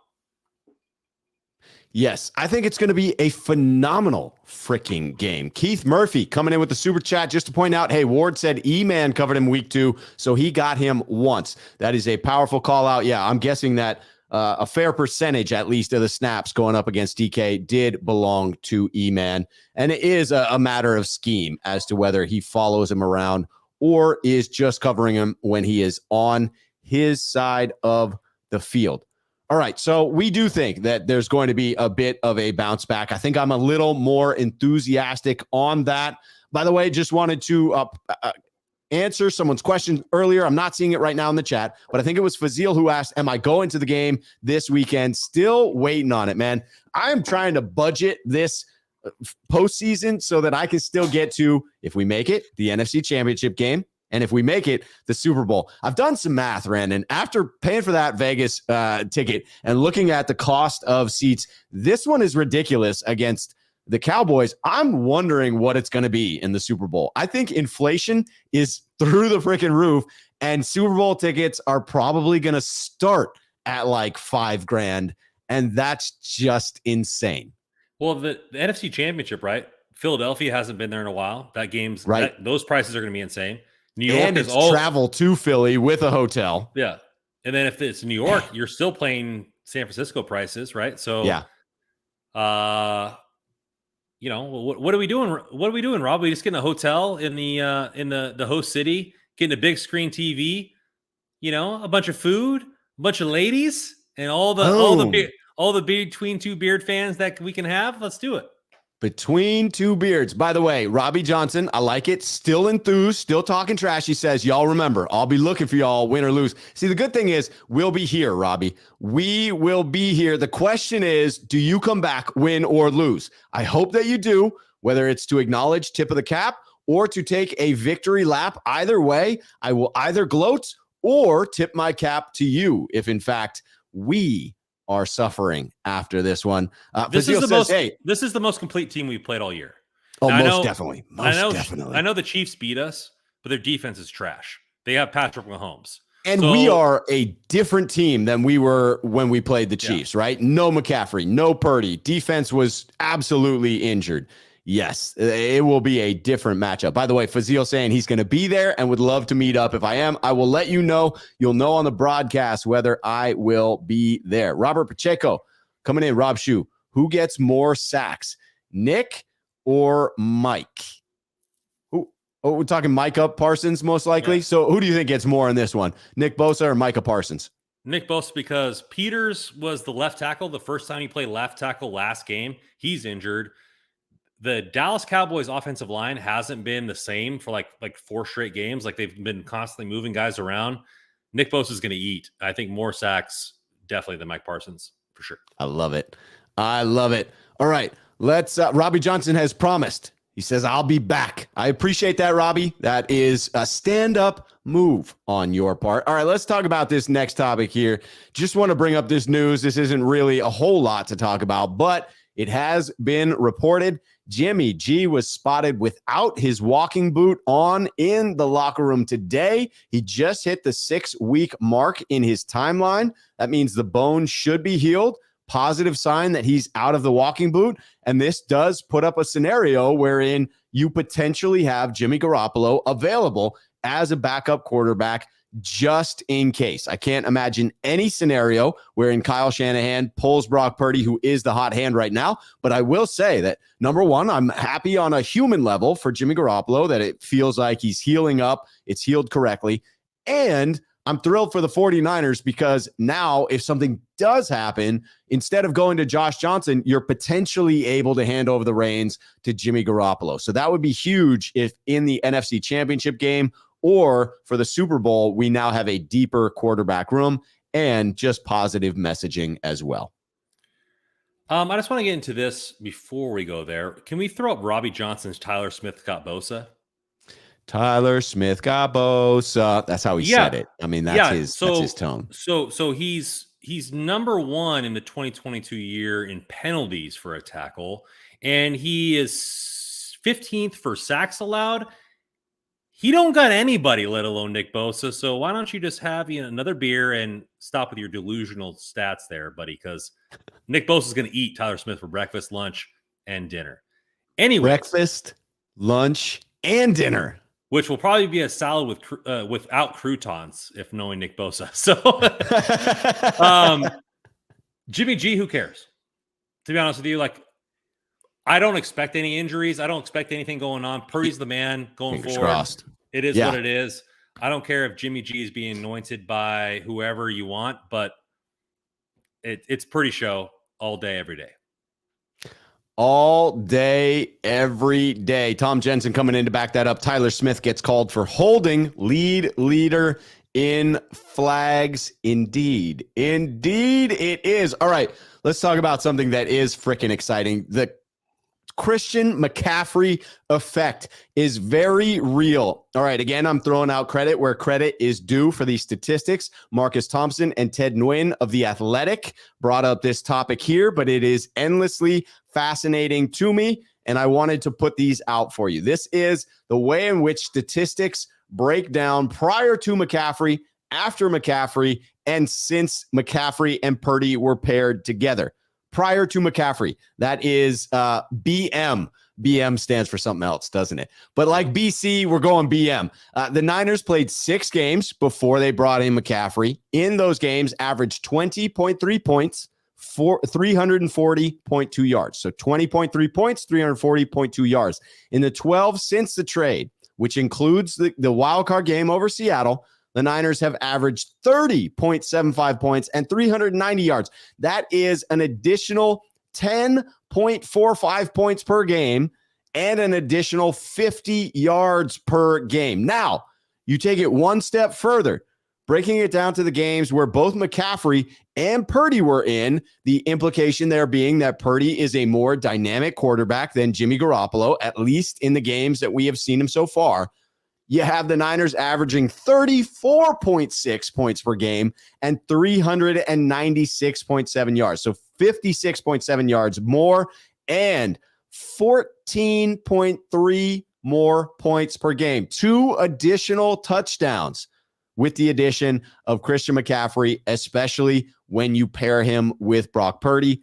Yes, I think it's going to be a phenomenal freaking game. Keith Murphy coming in with the super chat just to point out, hey, Ward said E-Man covered him week 2, so he got him once. That is a powerful call out. Yeah, I'm guessing that a fair percentage, at least, of the snaps going up against DK did belong to E-Man. And it is a matter of scheme as to whether he follows him around or is just covering him when he is on his side of the field. All right, so we do think that there's going to be a bit of a bounce back. I think I'm a little more enthusiastic on that. By the way, just wanted to answer someone's question earlier. I'm not seeing it right now in the chat, but I think it was Fazil who asked, am I going to the game this weekend? Still waiting on it, man. I am trying to budget this postseason so that I can still get to, if we make it, the NFC Championship game. And if we make it, the Super Bowl. I've done some math, Randon. After paying for that Vegas ticket and looking at the cost of seats, this one is ridiculous against the Cowboys. I'm wondering what it's going to be in the Super Bowl. I think inflation is through the freaking roof, and Super Bowl tickets are probably going to start at like $5,000, and that's just insane. Well, the NFC Championship, right? Philadelphia hasn't been there in a while. That game's right. Those prices are going to be insane. New York and it's travel to Philly with a hotel. Yeah. And then if it's New York, you're still playing San Francisco prices, right? So, yeah. What are we doing? What are we doing, Rob? We just getting a hotel in the host city, getting a big screen TV, a bunch of food, a bunch of ladies, and all the between two beard fans that we can have. Let's do it. Between two beards. By the way, Robbie Johnson, I like it. Still enthused, still talking trash. He says, y'all remember, I'll be looking for y'all, win or lose. See, the good thing is we'll be here, Robbie. We will be here. The question is, do you come back, win or lose? I hope that you do, whether it's to acknowledge tip of the cap or to take a victory lap. Either way, I will either gloat or tip my cap to you if, in fact, we are suffering after this one. This is the most complete team we've played all year. Oh, most definitely. I know the Chiefs beat us, but their defense is trash. They have Patrick Mahomes. And we are a different team than we were when we played the Chiefs, right? No McCaffrey, no Purdy. Defense was absolutely injured. Yes, it will be a different matchup. By the way, Fazil saying he's going to be there and would love to meet up. If I am, I will let you know. You'll know on the broadcast whether I will be there. Robert Pacheco coming in. Rob Schuh, who gets more sacks, Nick or Mike? We're talking Micah Parsons most likely. Yeah. So who do you think gets more in this one, Nick Bosa or Micah Parsons? Nick Bosa, because Peters was the left tackle the first time he played left tackle last game. He's injured. The Dallas Cowboys offensive line hasn't been the same for like 4 straight games. Like they've been constantly moving guys around. Nick Bosa is going to eat, I think, more sacks definitely than Mike Parsons for sure. I love it. All right, let's. Robbie Johnson has promised. He says, I'll be back. I appreciate that, Robbie. That is a stand-up move on your part. All right, let's talk about this next topic here. Just want to bring up this news. This isn't really a whole lot to talk about, but it has been reported Jimmy G was spotted without his walking boot on in the locker room today. He just hit the 6-week mark in his timeline. That means the bone should be healed. Positive sign that he's out of the walking boot. And this does put up a scenario wherein you potentially have Jimmy Garoppolo available as a backup quarterback just in case. I can't imagine any scenario wherein Kyle Shanahan pulls Brock Purdy, who is the hot hand right now. But I will say that, number one, I'm happy on a human level for Jimmy Garoppolo that it feels like he's healing up. It's healed correctly. And I'm thrilled for the 49ers because now if something does happen, instead of going to Josh Johnson, you're potentially able to hand over the reins to Jimmy Garoppolo. So that would be huge if in the NFC Championship game or for the Super Bowl, we now have a deeper quarterback room and just positive messaging as well. I just want to get into this before we go there. Can we throw up Robbie Johnson's Tyler Smith got Bosa? Tyler Smith got Bosa. That's how he said it. I mean, that's his tone. So he's number one in the 2022 year in penalties for a tackle, and he is 15th for sacks allowed. He don't got anybody, let alone Nick Bosa. So why don't you just have another beer and stop with your delusional stats there, buddy? Because Nick Bosa is going to eat Tyler Smith for breakfast, lunch, and dinner. Anyway, breakfast, lunch, and dinner, which will probably be a salad without croutons, if knowing Nick Bosa. So, Jimmy G, who cares? To be honest with you, I don't expect any injuries. I don't expect anything going on. Purdy's the man going forward. Crossed. It is what it is. I don't care if Jimmy G is being anointed by whoever you want, but it's Purdy show all day, every day. All day, every day. Tom Jensen coming in to back that up. Tyler Smith gets called for holding, leader in flags. Indeed it is. All right, let's talk about something that is freaking exciting. The Christian McCaffrey effect is very real. All right, again, I'm throwing out credit where credit is due for these statistics. Marcus Thompson and Ted Nguyen of The Athletic brought up this topic here, but it is endlessly fascinating to me, and I wanted to put these out for you. This is the way in which statistics break down prior to McCaffrey, after McCaffrey, and since McCaffrey and Purdy were paired together. Prior to McCaffrey, that is BM. BM stands for something else, doesn't it? But like BC, we're going BM. The Niners played 6 games before they brought in McCaffrey. In those games, averaged 20.3 points, 340.2 yards. So 20.3 points, 340.2 yards. In the 12 since the trade, which includes the wild card game over Seattle, the Niners have averaged 30.75 points and 390 yards. That is an additional 10.45 points per game and an additional 50 yards per game. Now, you take it one step further, breaking it down to the games where both McCaffrey and Purdy were in, the implication there being that Purdy is a more dynamic quarterback than Jimmy Garoppolo, at least in the games that we have seen him so far. You have the Niners averaging 34.6 points per game and 396.7 yards. So 56.7 yards more and 14.3 more points per game. 2 additional touchdowns with the addition of Christian McCaffrey, especially when you pair him with Brock Purdy.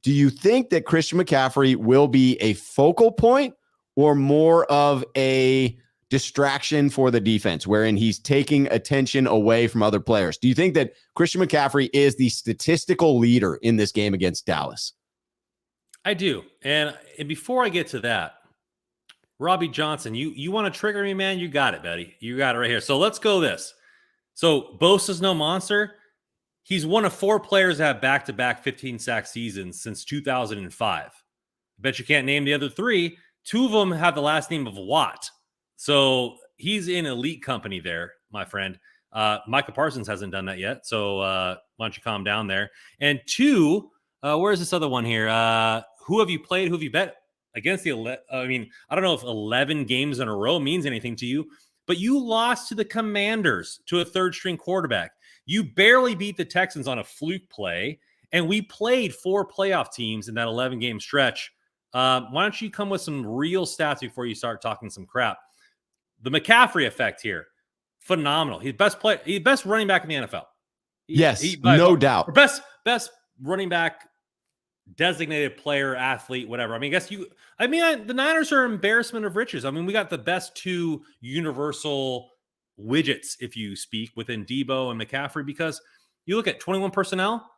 Do you think that Christian McCaffrey will be a focal point or more of a distraction for the defense, wherein he's taking attention away from other players? Do you think that Christian McCaffrey is the statistical leader in this game against Dallas? I do. And before I get to that, Robbie Johnson, you want to trigger me, man? You got it, buddy. You got it right here. So let's go this. So Bosa's no monster. He's one of 4 players that have back-to-back 15-sack seasons since 2005. I bet you can't name the other 3. 2 of them have the last name of Watt. So he's in elite company there, my friend. Micah Parsons hasn't done that yet. So why don't you calm down there? And 2, where's this other one here? Who have you played? Who have you bet against I don't know if 11 games in a row means anything to you, but you lost to the Commanders, to a third-string quarterback. You barely beat the Texans on a fluke play, and we played 4 playoff teams in that 11-game stretch. Why don't you come with some real stats before you start talking some crap? The McCaffrey effect here, phenomenal. He's best running back in the NFL. No doubt. Best running back, designated player, athlete, whatever. I mean, the Niners are an embarrassment of riches. I mean, we got the best 2 universal widgets, if you speak, within Debo and McCaffrey, because you look at 21 personnel.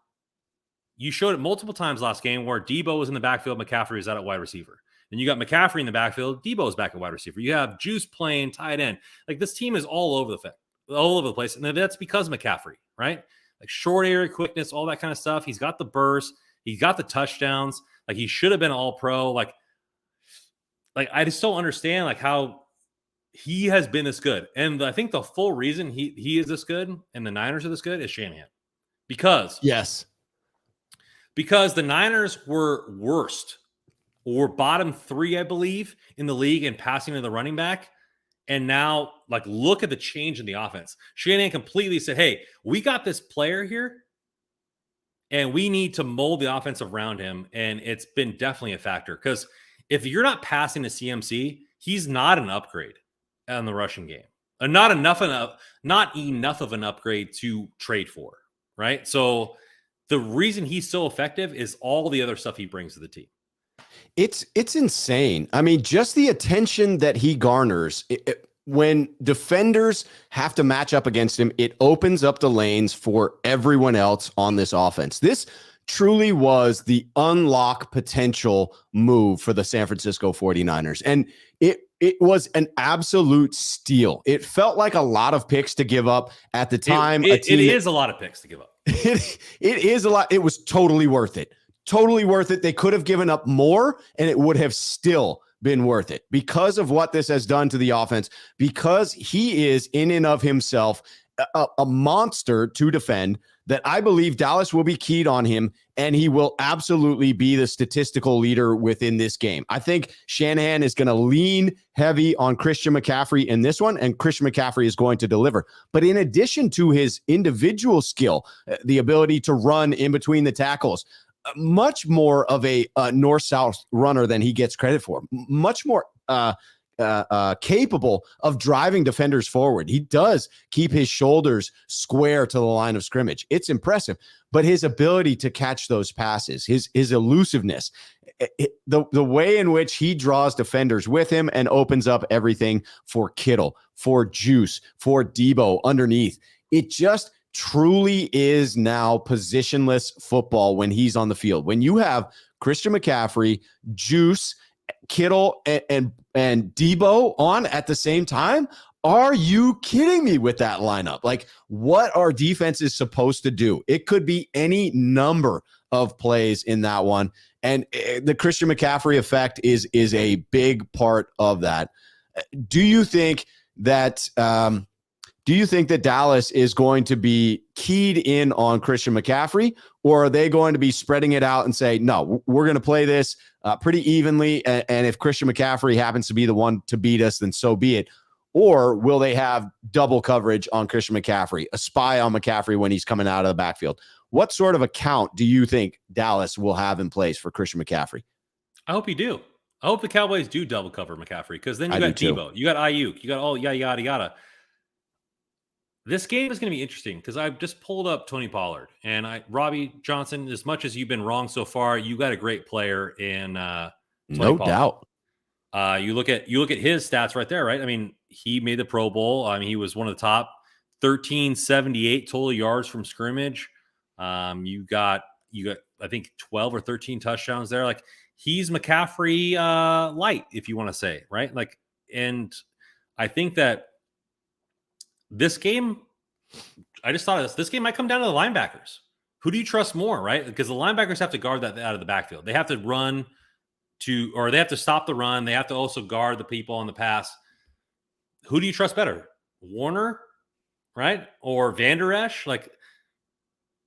You showed it multiple times last game where Debo was in the backfield, McCaffrey was out at wide receiver. Then you got McCaffrey in the backfield. Debo's back at wide receiver. You have Juice playing tight end. Like, this team is all over the place. And that's because of McCaffrey, right? Like, short area quickness, all that kind of stuff. He's got the burst. He's got the touchdowns. Like, he should have been all pro. Like I just don't understand like how he has been this good. And I think the full reason he is this good and the Niners are this good is Shanahan. Because the Niners were worst or bottom 3, I believe, in the league in passing to the running back. And now, like, look at the change in the offense. Shanahan completely said, hey, we got this player here, and we need to mold the offense around him. And it's been definitely a factor. Because if you're not passing to CMC, he's not an upgrade on the rushing game. Not enough of an upgrade to trade for, right? So the reason he's so effective is all the other stuff he brings to the team. It's insane. I mean, just the attention that he garners when defenders have to match up against him, it opens up the lanes for everyone else on this offense. This truly was the unlock potential move for the San Francisco 49ers. And it was an absolute steal. It felt like a lot of picks to give up at the time. It is a lot of picks to give up. It is a lot. It was totally worth it. Totally worth it. They could have given up more and it would have still been worth it because of what this has done to the offense, because he is in and of himself a monster to defend, that I believe Dallas will be keyed on him, and he will absolutely be the statistical leader within this game. I think Shanahan is going to lean heavy on Christian McCaffrey in this one, and Christian McCaffrey is going to deliver. But in addition to his individual skill, the ability to run in between the tackles, much more of a north-south runner than he gets credit for, much more capable of driving defenders forward. He does keep his shoulders square to the line of scrimmage. It's impressive, but his ability to catch those passes, his elusiveness, the way in which he draws defenders with him and opens up everything for Kittle, for Juice, for Debo underneath. It just truly is now positionless football when he's on the field. When you have Christian McCaffrey, Juice, Kittle, and Debo on at the same time, are you kidding me with that lineup? Like, what are defenses supposed to do? It could be any number of plays in that one. And the Christian McCaffrey effect is a big part of that. Do you think that Dallas is going to be keyed in on Christian McCaffrey, or are they going to be spreading it out and say, no, we're going to play this pretty evenly, and if Christian McCaffrey happens to be the one to beat us, then so be it? Or will they have double coverage on Christian McCaffrey, a spy on McCaffrey when he's coming out of the backfield? What sort of account do you think Dallas will have in place for Christian McCaffrey? I hope you do. I hope the Cowboys do double cover McCaffrey, because then you got Debo, you got Ayuk, you got all yada yada. This game is going to be interesting because I've just pulled up Tony Pollard, and Robbie Johnson. As much as you've been wrong so far, you got a great player in no doubt. You look at his stats right there, right? I mean, he made the Pro Bowl. I mean, he was one of the top 1378 total yards from scrimmage. You got I think 12 or 13 touchdowns there. Like, he's McCaffrey light, if you want to say, right? Like, and I think that this game, I just thought of this. This game might come down to the linebackers. Who do you trust more, right? Because the linebackers have to guard that out of the backfield. They have to they have to stop the run. They have to also guard the people on the pass. Who do you trust better? Warner, right? Or Van Der Esch? Like,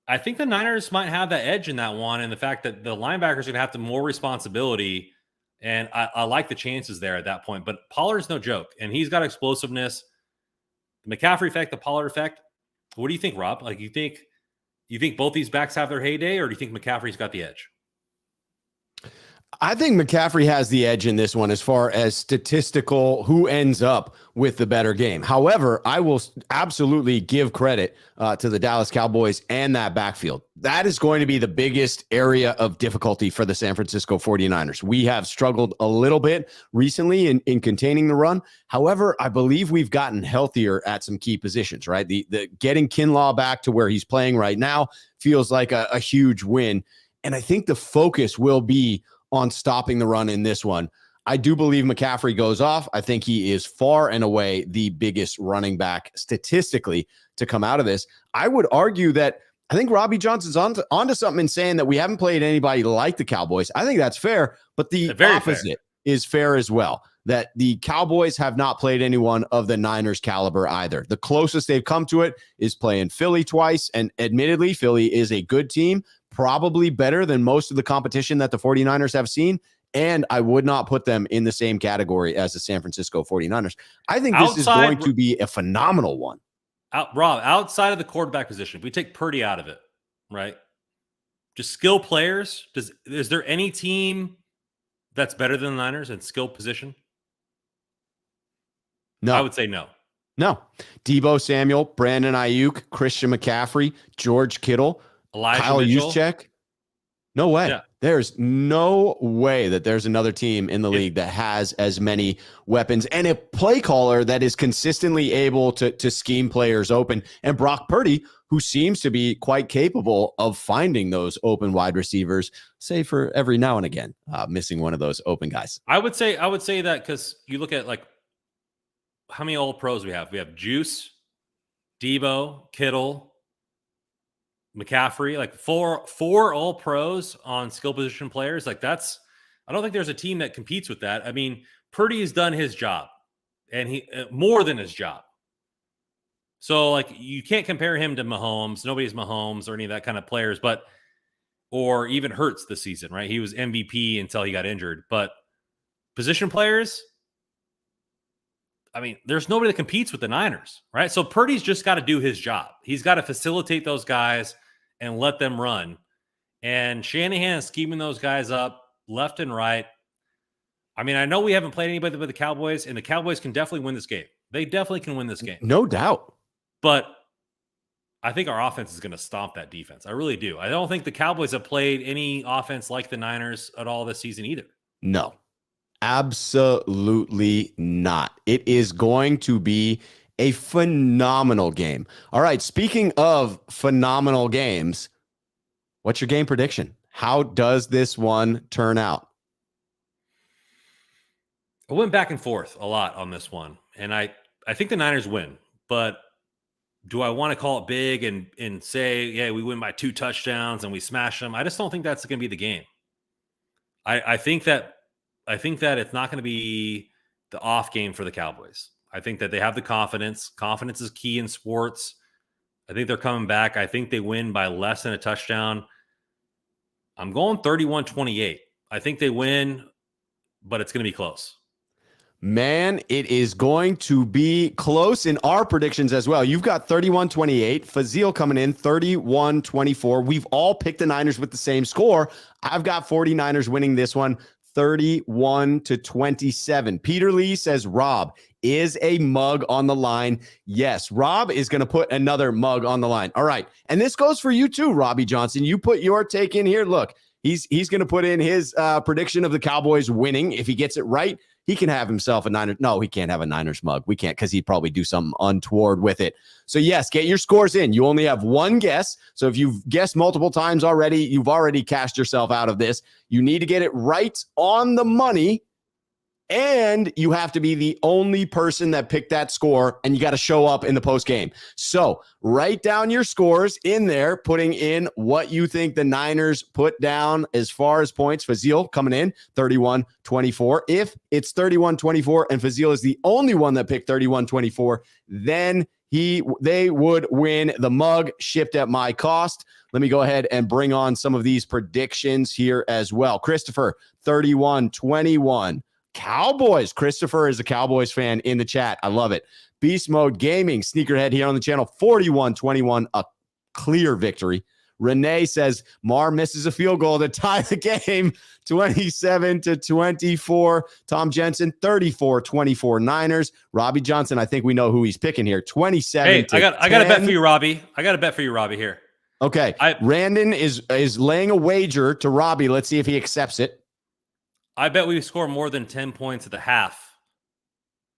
I think the Niners might have that edge in that one, and the fact that the linebackers are going to have to more responsibility, and I like the chances there at that point. But Pollard's no joke, and he's got explosiveness. The McCaffrey effect, the Pollard effect. What do you think, Rob? Like, you think both these backs have their heyday, or do you think McCaffrey's got the edge? I think McCaffrey has the edge in this one as far as statistical who ends up with the better game. However, I will absolutely give credit to the Dallas Cowboys and that backfield. That is going to be the biggest area of difficulty for the San Francisco 49ers. We have struggled a little bit recently in containing the run. However, I believe we've gotten healthier at some key positions, right? The getting Kinlaw back to where he's playing right now feels like a huge win. And I think the focus will be on stopping the run in this one. I do believe McCaffrey goes off. I think he is far and away the biggest running back statistically to come out of this. I would argue that I think Robbie Johnson's onto something in saying that we haven't played anybody like the Cowboys. I think that's fair, but the opposite is fair as well, that the Cowboys have not played anyone of the Niners caliber either. The closest they've come to it is playing Philly twice, and admittedly, Philly is a good team, probably better than most of the competition that the 49ers have seen, and I would not put them in the same category as the San Francisco 49ers. I think this is going to be a phenomenal one. Rob, outside of the quarterback position, if we take Purdy out of it, right? Just skill players, is there any team that's better than the Niners in skill position? No. I would say no. No. Debo Samuel, Brandon Ayuk, Christian McCaffrey, George Kittle, Kyle Juszczyk. No way. Yeah. There's no way that there's another team in the league that has as many weapons and a play caller that is consistently able to scheme players open. And Brock Purdy, who seems to be quite capable of finding those open wide receivers, say for every now and again, missing one of those open guys. I would say that because you look at like how many All Pros we have. We have Juice, Debo, Kittle, McCaffrey, like four All Pros on skill position players. Like I don't think there's a team that competes with that. I mean, Purdy has done his job, and he more than his job. So, like, you can't compare him to Mahomes. Nobody's Mahomes or any of that kind of players, or even Hurts this season, right? He was MVP until he got injured. But position players, I mean, there's nobody that competes with the Niners, right? So Purdy's just got to do his job. He's got to facilitate those guys and let them run. And Shanahan is scheming those guys up left and right. I mean, I know we haven't played anybody but the Cowboys, and the Cowboys can definitely win this game. They definitely can win this game. No doubt. But I think our offense is going to stomp that defense. I really do. I don't think the Cowboys have played any offense like the Niners at all this season either. No, absolutely not. It is going to be a phenomenal game. All right, speaking of phenomenal games, what's your game prediction? How does this one turn out? I went back and forth a lot on this one, and I think the Niners win, but do I want to call it big and say, yeah, we win by 2 touchdowns and we smash them? I just don't think that's going to be the game. I think that it's not going to be the off game for the Cowboys. I think that they have the confidence. Confidence is key in sports. I think they're coming back. I think they win by less than a touchdown. I'm going 31-28. I think they win, but it's going to be close. Man, it is going to be close in our predictions as well. You've got 31-28. Fazil coming in 31-24. We've all picked the Niners with the same score. I've got 49ers winning this one 31-27. Peter Lee says, Rob, is a mug on the line? Yes, Rob is going to put another mug on the line. All right. And this goes for you too, Robbie Johnson. You put your take in here. Look, he's going to put in his prediction of the Cowboys winning. If he gets it right, he can have himself a Niners. No, he can't have a Niners mug. We can't because he'd probably do something untoward with it. So, yes, get your scores in. You only have one guess. So if you've guessed multiple times already, you've already cashed yourself out of this. You need to get it right on the money. And you have to be the only person that picked that score, and you got to show up in the post game. So write down your scores in there, putting in what you think the Niners put down as far as points. Fazil coming in 31-24. If it's 31-24 and Fazil is the only one that picked 31-24, then they would win the mug shipped at my cost. Let me go ahead and bring on some of these predictions here as well. Christopher, 31-21. Cowboys. Christopher is a Cowboys fan in the chat. I love it. Beast Mode Gaming, Sneakerhead here on the channel, 41-21, a clear victory. Renee says Mar misses a field goal to tie the game, 27-24. Tom Jensen, 34-24 Niners. Robbie Johnson, I think we know who he's picking here, 27. Hey, I got a bet for you, Robbie. Here. Okay. Randon is laying a wager to Robbie. Let's see if he accepts it. I bet we score more than 10 points at the half.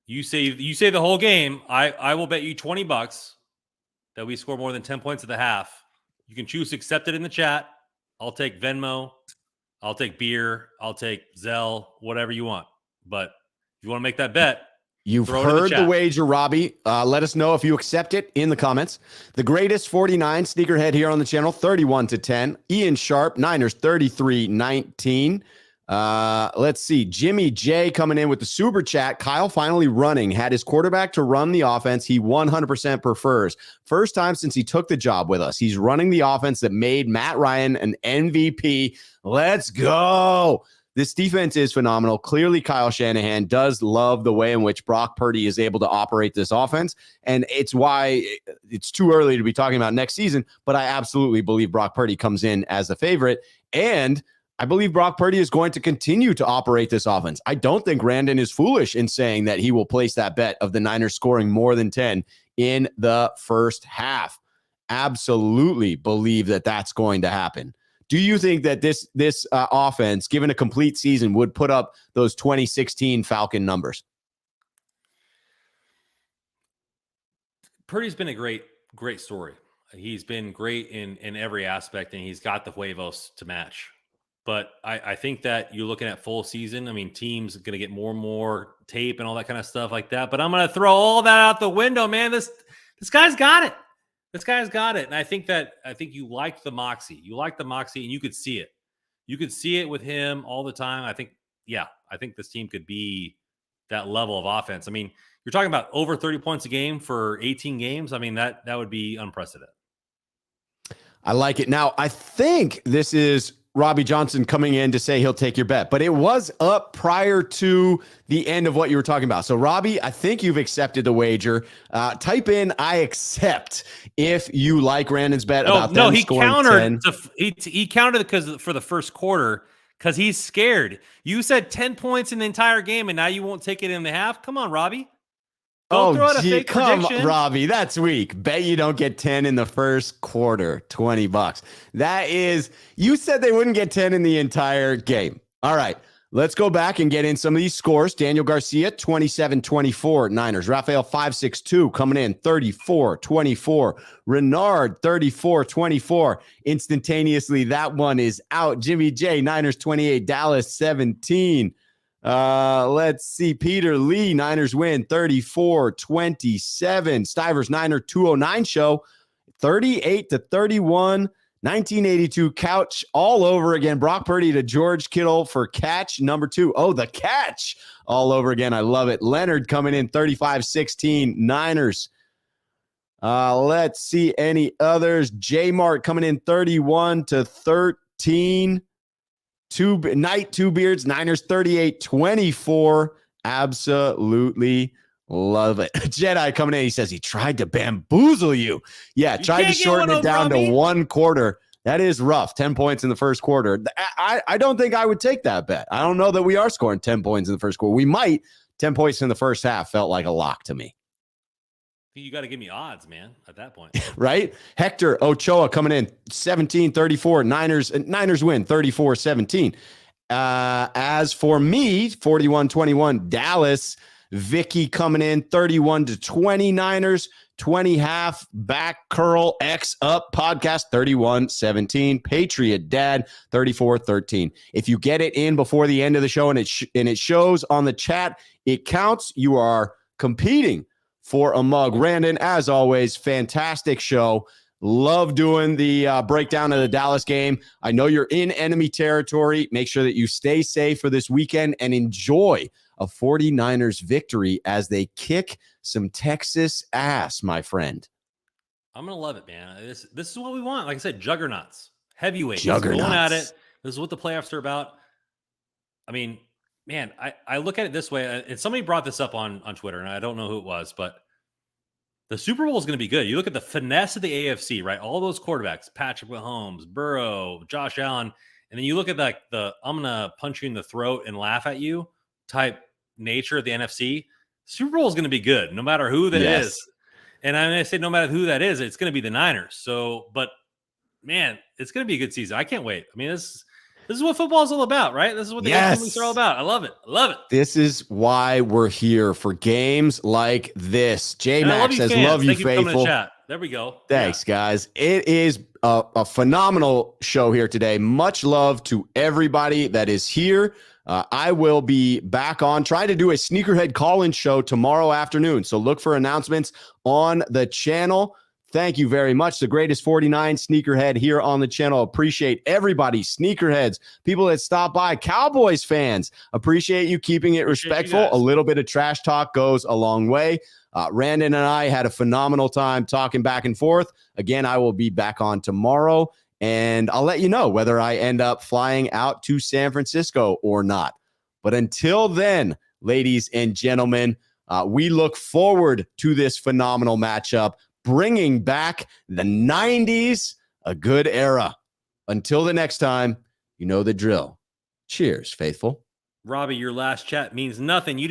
You say the whole game. I will bet you $20 that we score more than 10 points at the half. You can choose to accept it in the chat. I'll take Venmo. I'll take beer. I'll take Zelle, whatever you want. But if you want to make that bet, you've heard the wager, Robbie. Let us know if you accept it in the comments. The greatest 49 Sneakerhead here on the channel, 31-10. Ian Sharp, Niners, 33-19. Let's see. Jimmy J coming in with the super chat. Kyle finally running. Had his quarterback to run the offense he 100% prefers. First time since he took the job with us. He's running the offense that made Matt Ryan an MVP. Let's go. This defense is phenomenal. Clearly, Kyle Shanahan does love the way in which Brock Purdy is able to operate this offense. And it's why it's too early to be talking about next season. But I absolutely believe Brock Purdy comes in as the favorite. And I believe Brock Purdy is going to continue to operate this offense. I don't think Randon is foolish in saying that he will place that bet of the Niners scoring more than 10 in the first half. Absolutely believe that that's going to happen. Do you think that this offense, given a complete season, would put up those 2016 Falcon numbers? Purdy's been a great story. He's been great in every aspect, and he's got the huevos to match. But I think that you're looking at full season. I mean, teams are going to get more and more tape and all that kind of stuff like that. But I'm going to throw all that out the window, man. This guy's got it. This guy's got it. And I think you like the moxie. You like the moxie, and you could see it. You could see it with him all the time. I think this team could be that level of offense. I mean, you're talking about over 30 points a game for 18 games. I mean, that would be unprecedented. I like it. Now, I think this is Robbie Johnson coming in to say he'll take your bet, but it was up prior to the end of what you were talking about. So, Robbie, I think you've accepted the wager. Type in "I accept" if you like Randon's bet about them he scoring countered 10. He countered because for the first quarter because he's scared. You said 10 points in the entire game, and now you won't take it in the half. Come on, Robbie. Don't throw out a fake prediction. Robbie, that's weak. Bet you don't get 10 in the first quarter, $20. That is, you said they wouldn't get 10 in the entire game. All right, let's go back and get in some of these scores. Daniel Garcia, 27-24 Niners. Rafael, 562 coming in, 34-24. Renard, 34-24. Instantaneously, that one is out. Jimmy J, Niners 28, Dallas 17. Let's see. Peter Lee, Niners win 34-27. Stivers, Niner 209 show, 38-31. 1982 couch all over again. Brock Purdy to George Kittle for catch number 2. Oh, the catch all over again. I love it. Leonard coming in 35-16 Niners. Let's see any others. J Mart coming in 31-13. Two Beards, Niners 38-24. Absolutely love it. Jedi coming in. He says he tried to bamboozle you. Yeah, tried to shorten it down to one quarter. That is rough. 10 points in the first quarter. I don't think I would take that bet. I don't know that we are scoring 10 points in the first quarter. We might. 10 points in the first half felt like a lock to me. You got to give me odds, man, at that point. Right? Hector Ochoa coming in 17-34. Niners win 34-17. As for me, 41-21 Dallas. Vicky coming in 31-20 Niners. 20 half back curl X up podcast 31-17. Patriot Dad 34-13. If you get it in before the end of the show and it shows on the chat, it counts. You are competing for a mug. Randon, as always, fantastic show. Love doing the breakdown of the Dallas game. I know you're in enemy territory. Make sure that you stay safe for this weekend and enjoy a 49ers victory as they kick some Texas ass, my friend. I'm going to love it, man. This is what we want. Like I said, juggernauts, heavyweights, Juggernauts. Going at it. This is what the playoffs are about. I mean, man, I look at it this way, and somebody brought this up on Twitter, and I don't know who it was, but the Super Bowl is going to be good. You look at the finesse of the AFC, right? All those quarterbacks, Patrick Mahomes, Burrow, Josh Allen, and then you look at the I'm going to punch you in the throat and laugh at you type nature of the NFC. Super Bowl is going to be good, no matter who that is. And I say no matter who that is, it's going to be the Niners. So, but man, it's going to be a good season. I can't wait. I mean, this is what football is all about, right? This is what the games are all about. I love it. I love it. This is why we're here, for games like this. J-Max says, love you, faithful. There we go. Thanks, guys. It is a phenomenal show here today. Much love to everybody that is here. I will be back on, trying to do a Sneakerhead call-in show tomorrow afternoon. So look for announcements on the channel. Thank you very much. The greatest 49 Sneakerhead here on the channel. Appreciate everybody. Sneakerheads, people that stop by, Cowboys fans. Appreciate you keeping it respectful. A little bit of trash talk goes a long way. Randon and I had a phenomenal time talking back and forth. Again, I will be back on tomorrow, and I'll let you know whether I end up flying out to San Francisco or not. But until then, ladies and gentlemen, we look forward to this phenomenal matchup, bringing back the 90s, a good era. Until the next time, you know the drill. Cheers, faithful. Robbie, your last chat means nothing. You